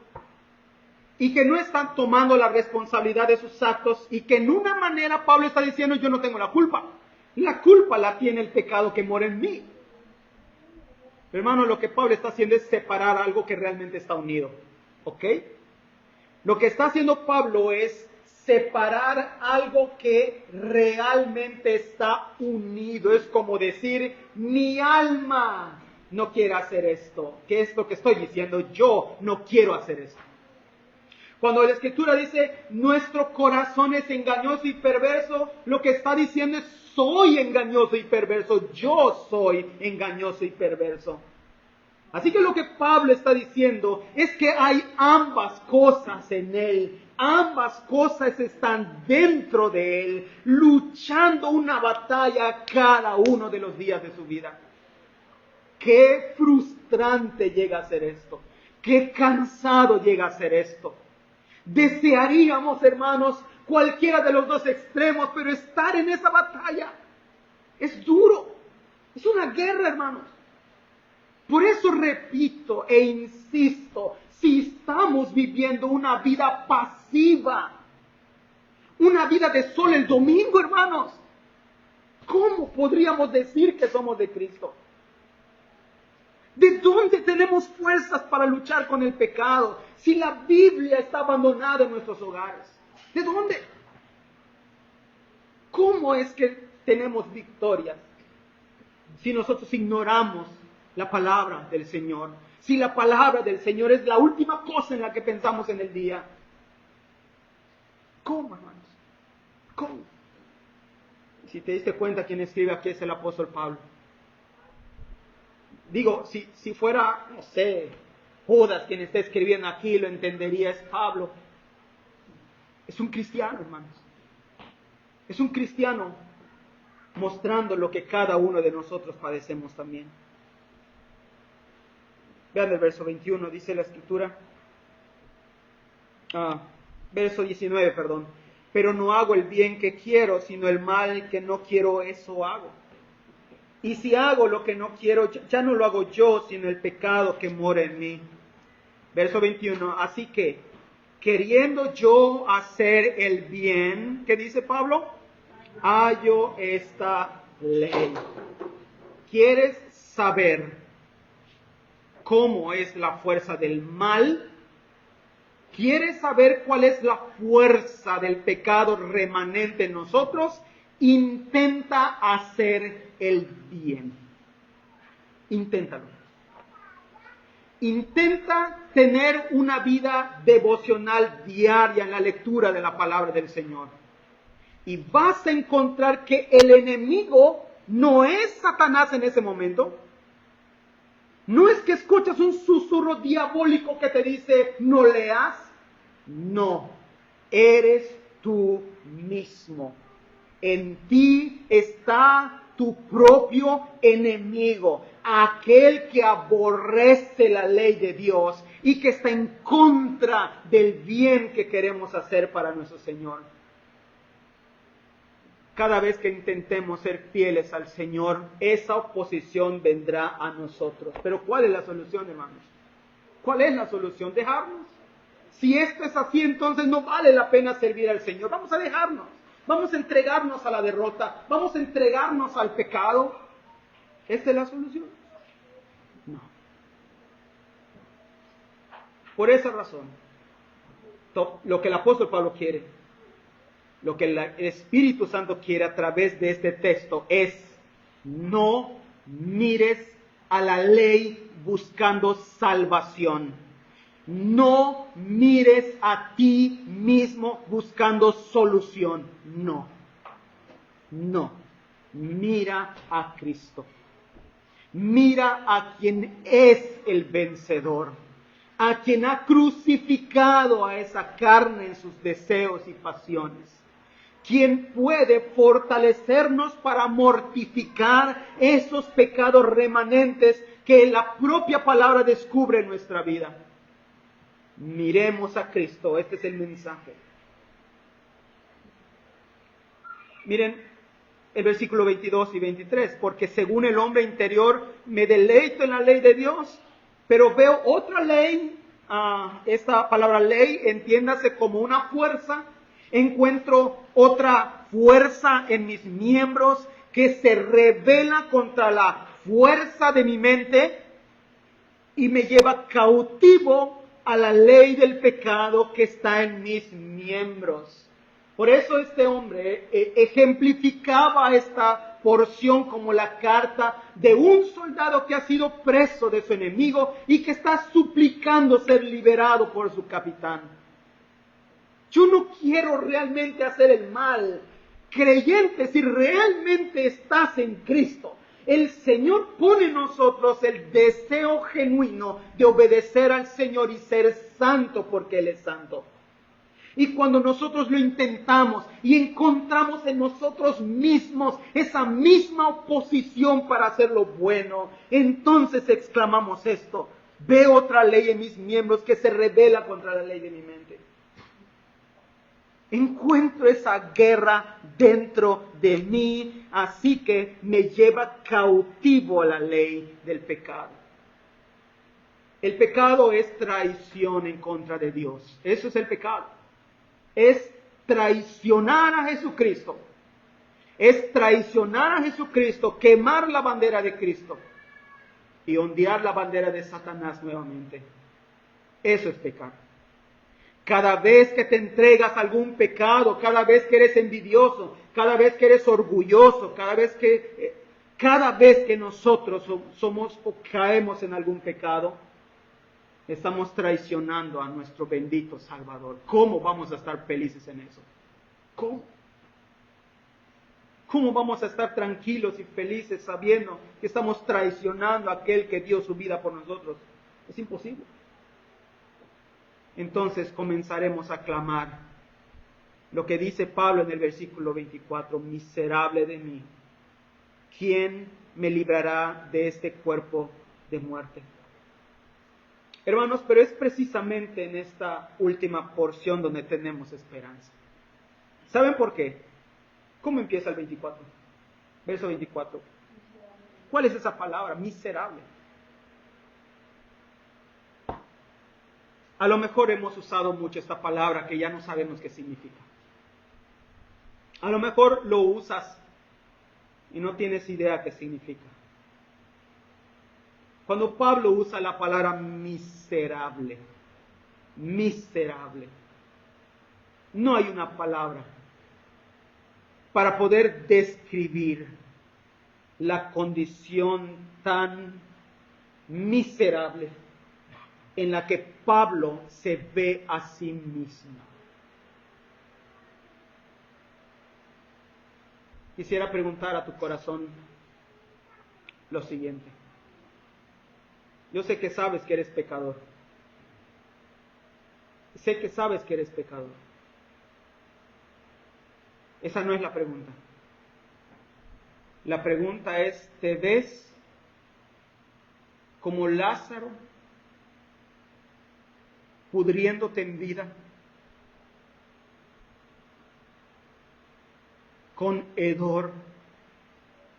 y que no están tomando la responsabilidad de sus actos y que en una manera Pablo está diciendo: yo no tengo la culpa. La culpa la tiene el pecado que mora en mí. Hermano, lo que Pablo está haciendo es separar algo que realmente está unido. ¿Ok? Lo que está haciendo Pablo es separar algo que realmente está unido. Es como decir: mi alma no quiere hacer esto. ¿Qué es lo que estoy diciendo? Yo no quiero hacer esto. Cuando la Escritura dice: nuestro corazón es engañoso y perverso, lo que está diciendo es: soy engañoso y perverso. Yo soy engañoso y perverso. Así que lo que Pablo está diciendo es que hay ambas cosas en él. Ambas cosas están dentro de él, luchando una batalla cada uno de los días de su vida. Qué frustrante llega a ser esto. Qué cansado llega a ser esto. Desearíamos, hermanos, cualquiera de los dos extremos, pero estar en esa batalla es duro. Es una guerra, hermanos. Por eso repito e insisto: si estamos viviendo una vida pasiva, una vida de solo el domingo, hermanos. ¿Cómo podríamos decir que somos de Cristo? ¿De dónde tenemos fuerzas para luchar con el pecado si la Biblia está abandonada en nuestros hogares? ¿De dónde? ¿Cómo es que tenemos victorias si nosotros ignoramos la palabra del Señor? Si la palabra del Señor es la última cosa en la que pensamos en el día. ¿Cómo, hermanos? ¿Cómo? Si te diste cuenta, quien escribe aquí es el apóstol Pablo. Digo, si fuera, no sé, Judas quien está escribiendo aquí, lo entendería, es Pablo. Es un cristiano, hermanos. Es un cristiano mostrando lo que cada uno de nosotros padecemos también. Vean el verso 21, dice la escritura. Verso 19, perdón. Pero no hago el bien que quiero, sino el mal que no quiero, eso hago. Y si hago lo que no quiero, ya no lo hago yo, sino el pecado que mora en mí. Verso 21, así que, queriendo yo hacer el bien, ¿qué dice Pablo? Hallo esta ley. ¿Quieres saber cómo es la fuerza del mal? ¿Quieres saber cuál es la fuerza del pecado remanente en nosotros? Intenta hacer el bien. Inténtalo. Intenta tener una vida devocional diaria en la lectura de la palabra del Señor. Y vas a encontrar que el enemigo no es Satanás en ese momento. No es que escuchas un susurro diabólico que te dice, no leas. No, eres tú mismo. En ti está tu propio enemigo, aquel que aborrece la ley de Dios y que está en contra del bien que queremos hacer para nuestro Señor. Cada vez que intentemos ser fieles al Señor, esa oposición vendrá a nosotros. Pero ¿cuál es la solución, hermanos? ¿Cuál es la solución? Dejarnos. Si esto es así, entonces no vale la pena servir al Señor. Vamos a dejarnos. Vamos a entregarnos a la derrota. Vamos a entregarnos al pecado. ¿Esta es la solución? No. Por esa razón, lo que el apóstol Pablo quiere, lo que el Espíritu Santo quiere a través de este texto es: no mires a la ley buscando salvación. No mires a ti mismo buscando solución. No. No. Mira a Cristo. Mira a quien es el vencedor. A quien ha crucificado a esa carne en sus deseos y pasiones. Quien puede fortalecernos para mortificar esos pecados remanentes que la propia palabra descubre en nuestra vida. Miremos a Cristo, este es el mensaje. Miren el versículo 22 y 23, porque según el hombre interior me deleito en la ley de Dios, pero veo otra ley, esta palabra ley, entiéndase como una fuerza, encuentro otra fuerza en mis miembros que se rebela contra la fuerza de mi mente y me lleva cautivo a la ley del pecado que está en mis miembros. Por eso este hombre ejemplificaba esta porción como la carta de un soldado que ha sido preso de su enemigo y que está suplicando ser liberado por su capitán. Yo no quiero realmente hacer el mal. Creyente, si realmente estás en Cristo, el Señor pone en nosotros el deseo genuino de obedecer al Señor y ser santo porque Él es santo. Y cuando nosotros lo intentamos y encontramos en nosotros mismos esa misma oposición para hacer lo bueno, entonces exclamamos esto: veo otra ley en mis miembros que se rebela contra la ley de mi mente. Encuentro esa guerra dentro de mí, así que me lleva cautivo a la ley del pecado. El pecado es traición en contra de Dios. Eso es el pecado. Es traicionar a Jesucristo. Es traicionar a Jesucristo, quemar la bandera de Cristo y ondear la bandera de Satanás nuevamente. Eso es pecar. Cada vez que te entregas a algún pecado, cada vez que eres envidioso, cada vez que eres orgulloso, cada vez que nosotros somos o caemos en algún pecado, estamos traicionando a nuestro bendito Salvador. ¿Cómo vamos a estar felices en eso? ¿Cómo? ¿Cómo vamos a estar tranquilos y felices sabiendo que estamos traicionando a aquel que dio su vida por nosotros? Es imposible. Entonces comenzaremos a clamar lo que dice Pablo en el versículo 24: miserable de mí, ¿quién me librará de este cuerpo de muerte? Hermanos, pero es precisamente en esta última porción donde tenemos esperanza. ¿Saben por qué? ¿Cómo empieza el 24? Verso 24. ¿Cuál es esa palabra? Miserable. A lo mejor hemos usado mucho esta palabra que ya no sabemos qué significa. A lo mejor lo usas y no tienes idea qué significa. Cuando Pablo usa la palabra miserable, no hay una palabra para poder describir la condición tan miserable en la que Pablo se ve a sí mismo. Quisiera preguntar a tu corazón lo siguiente. Yo sé que sabes que eres pecador. Sé que sabes que eres pecador. Esa no es la pregunta. La pregunta es, ¿te ves como Lázaro, pudriéndote en vida, con hedor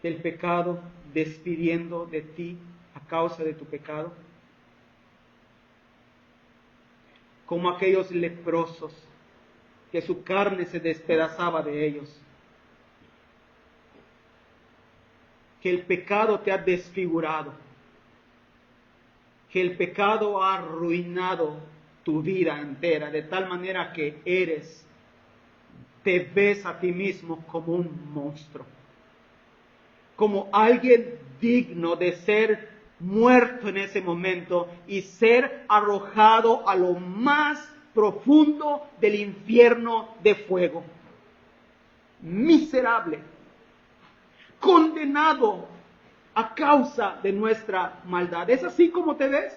del pecado despidiendo de ti a causa de tu pecado? Como aquellos leprosos que su carne se despedazaba de ellos. Que el pecado te ha desfigurado. Que el pecado ha arruinado tu vida entera, de tal manera que te ves a ti mismo como un monstruo. Como alguien digno de ser muerto en ese momento y ser arrojado a lo más profundo del infierno de fuego. Miserable, condenado a causa de nuestra maldad. ¿Es así como te ves?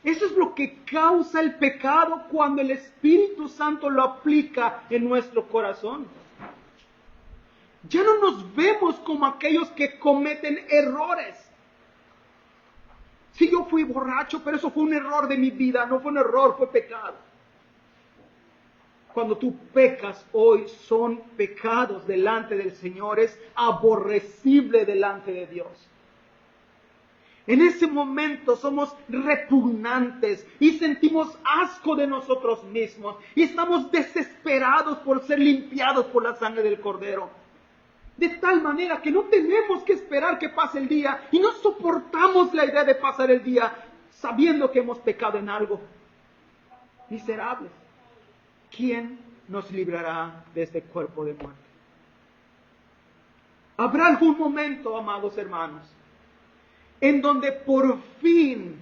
Eso es lo que causa el pecado cuando el Espíritu Santo lo aplica en nuestro corazón. Ya no nos vemos como aquellos que cometen errores. Sí, yo fui borracho, pero eso fue un error de mi vida, no fue un error, fue pecado. Cuando tú pecas hoy, son pecados delante del Señor, es aborrecible delante de Dios. En ese momento somos repugnantes y sentimos asco de nosotros mismos y estamos desesperados por ser limpiados por la sangre del Cordero. De tal manera que no tenemos que esperar que pase el día y no soportamos la idea de pasar el día sabiendo que hemos pecado en algo. Miserables. ¿Quién nos librará de este cuerpo de muerte? Habrá algún momento, amados hermanos, en donde por fin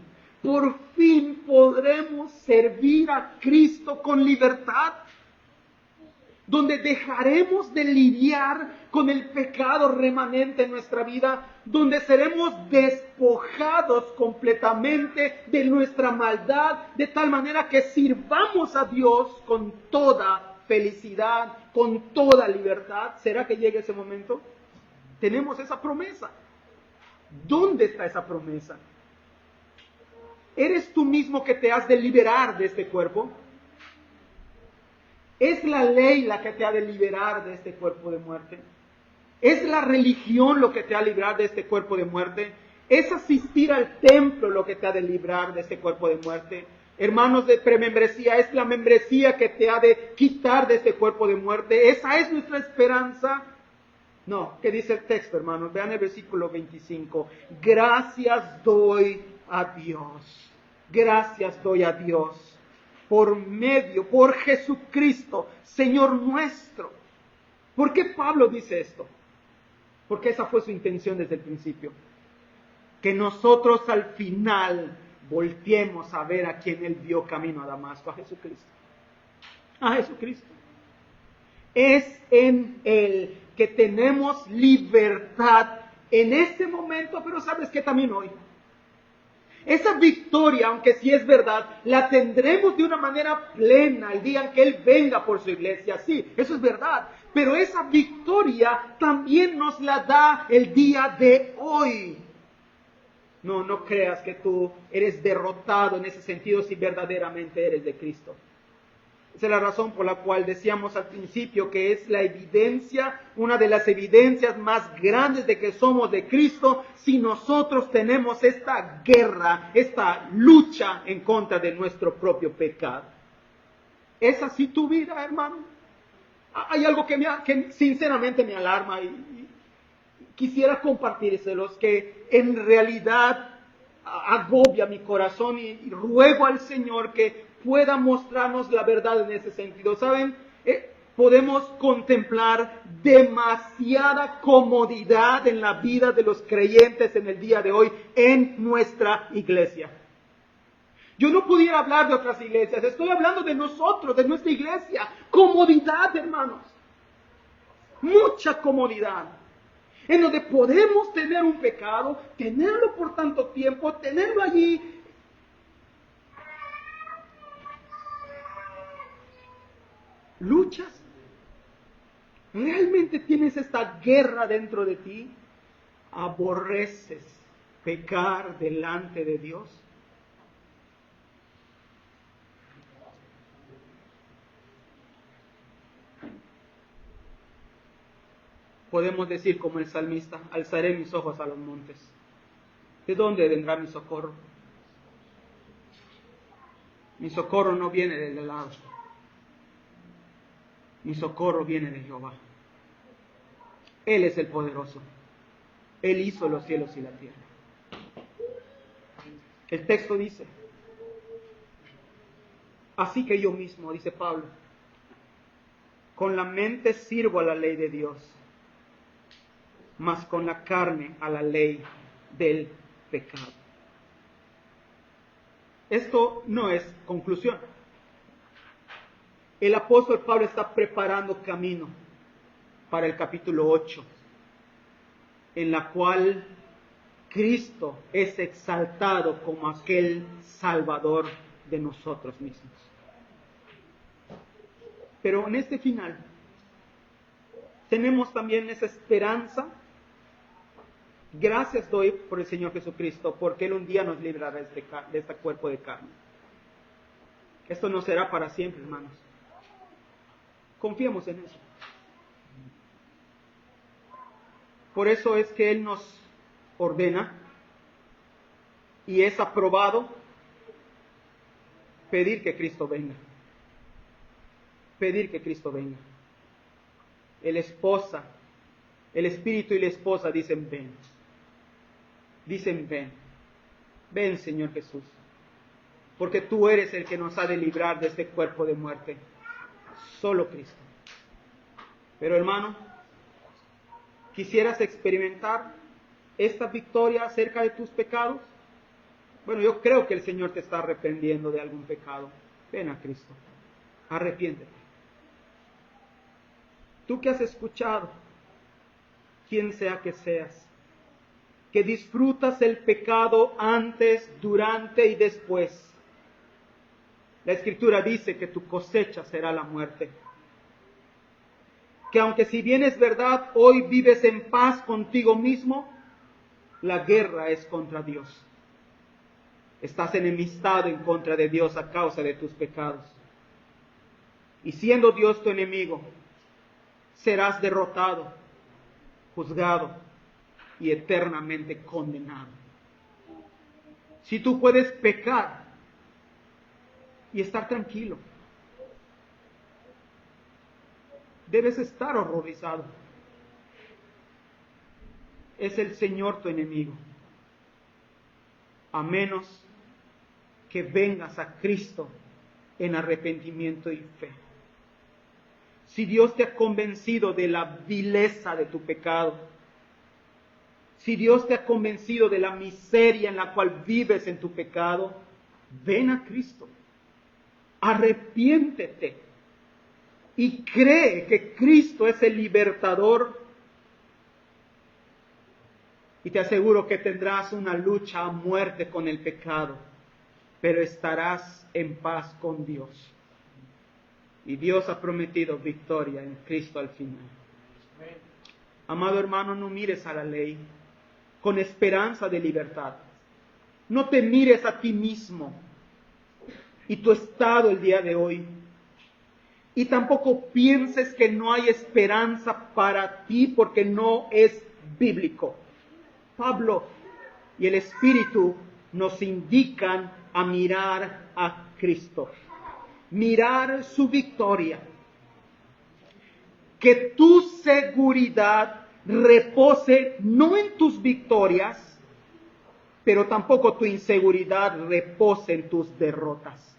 podremos servir a Cristo con libertad, donde dejaremos de lidiar con el pecado remanente en nuestra vida, donde seremos despojados completamente de nuestra maldad, de tal manera que sirvamos a Dios con toda felicidad, con toda libertad. ¿Será que llegue ese momento? Tenemos esa promesa. ¿Dónde está esa promesa? ¿Eres tú mismo que te has de liberar de este cuerpo? ¿Es la ley la que te ha de liberar de este cuerpo de muerte? ¿Es la religión lo que te ha de librar de este cuerpo de muerte? ¿Es asistir al templo lo que te ha de librar de este cuerpo de muerte? hermanos, de premembresía, es la membresía que te ha de quitar de este cuerpo de muerte. ¿Esa es nuestra esperanza? No, ¿qué dice el texto, hermanos? Vean el versículo 25. Gracias doy a Dios. Gracias doy a Dios por Jesucristo, Señor nuestro. ¿Por qué Pablo dice esto? Porque esa fue su intención desde el principio. Que nosotros al final volteemos a ver a quien él vio camino a Damasco, a Jesucristo. A Jesucristo. Es en Él que tenemos libertad en este momento, pero sabes que también hoy. Esa victoria, aunque sí es verdad, la tendremos de una manera plena el día en que Él venga por su iglesia. Sí, eso es verdad. Pero esa victoria también nos la da el día de hoy. No creas que tú eres derrotado en ese sentido si verdaderamente eres de Cristo. Esa es la razón por la cual decíamos al principio que es la evidencia, una de las evidencias más grandes de que somos de Cristo, si nosotros tenemos esta guerra, esta lucha en contra de nuestro propio pecado. ¿Es así tu vida, hermano? Hay algo que sinceramente me alarma y quisiera compartírselos, que en realidad agobia mi corazón y ruego al Señor que pueda mostrarnos la verdad en ese sentido. ¿Saben? Podemos contemplar demasiada comodidad en la vida de los creyentes en el día de hoy en nuestra iglesia. Yo no pudiera hablar de otras iglesias, estoy hablando de nosotros, de nuestra iglesia. Comodidad, hermanos. Mucha comodidad. En donde podemos tener un pecado, tenerlo por tanto tiempo, tenerlo allí. ¿Luchas? ¿Realmente tienes esta guerra dentro de ti? ¿Aborreces pecar delante de Dios? Podemos decir como el salmista, alzaré mis ojos a los montes. ¿De dónde vendrá mi socorro? Mi socorro no viene del lado. Mi socorro viene de Jehová. Él es el poderoso. Él hizo los cielos y la tierra. El texto dice, así que yo mismo, dice Pablo, con la mente sirvo a la ley de Dios, mas con la carne a la ley del pecado. Esto no es conclusión. El apóstol Pablo está preparando camino para el capítulo 8, en la cual Cristo es exaltado como aquel Salvador de nosotros mismos. Pero en este final tenemos también esa esperanza. Gracias doy por el Señor Jesucristo, porque Él un día nos librará de este cuerpo de carne. Esto no será para siempre, hermanos. Confiemos en eso. Por eso es que Él nos ordena y es aprobado pedir que Cristo venga. Pedir que Cristo venga. El Espíritu y la esposa dicen ven. Dicen ven. Ven, Señor Jesús. Porque tú eres el que nos ha de librar de este cuerpo de muerte. Solo Cristo. Pero hermano, ¿quisieras experimentar esta victoria acerca de tus pecados? Bueno, yo creo que el Señor te está arrepentiendo de algún pecado. Ven a Cristo. Arrepiéntete. Tú que has escuchado, quien sea que seas, que disfrutas el pecado antes, durante y después. La Escritura dice que tu cosecha será la muerte. Que aunque si bien es verdad, hoy vives en paz contigo mismo, la guerra es contra Dios. Estás enemistado en contra de Dios a causa de tus pecados. Y siendo Dios tu enemigo, serás derrotado, juzgado y eternamente condenado. Si tú puedes pecar y estar tranquilo. Debes estar horrorizado. Es el Señor tu enemigo. A menos que vengas a Cristo en arrepentimiento y fe. Si Dios te ha convencido de la vileza de tu pecado, si Dios te ha convencido de la miseria en la cual vives en tu pecado, ven a Cristo, arrepiéntete y cree que Cristo es el libertador. Y te aseguro que tendrás una lucha a muerte con el pecado, pero estarás en paz con Dios. Y Dios ha prometido victoria en Cristo al final. Amado hermano, no mires a la ley con esperanza de libertad. No te mires a ti mismo y tu estado el día de hoy. Y tampoco pienses que no hay esperanza para ti porque no es bíblico. Pablo y el Espíritu nos indican a mirar a Cristo, mirar su victoria. Que tu seguridad repose no en tus victorias, pero tampoco tu inseguridad repose en tus derrotas,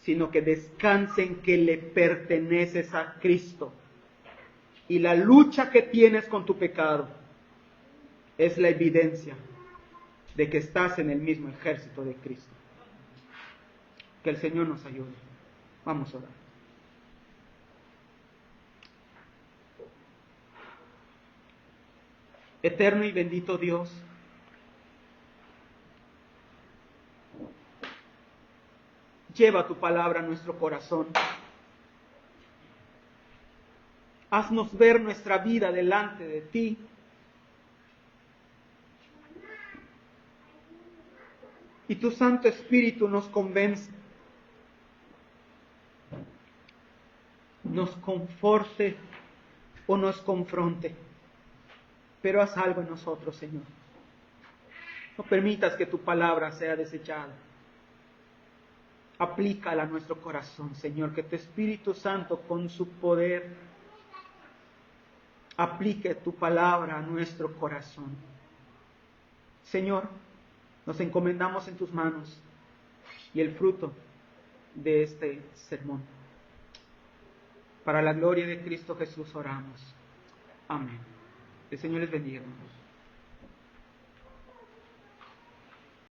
sino que descanse en que le perteneces a Cristo. Y la lucha que tienes con tu pecado es la evidencia de que estás en el mismo ejército de Cristo. Que el Señor nos ayude. Vamos a orar. Eterno y bendito Dios, lleva tu palabra a nuestro corazón. Haznos ver nuestra vida delante de ti. Y tu Santo Espíritu nos convence, nos conforte o nos confronte. Pero haz algo en nosotros, Señor. No permitas que tu palabra sea desechada. Aplícala a nuestro corazón, Señor. Que tu Espíritu Santo, con su poder, aplique tu palabra a nuestro corazón. Señor, nos encomendamos en tus manos y el fruto de este sermón. Para la gloria de Cristo Jesús oramos. Amén. El Señor les bendiga, hermanos.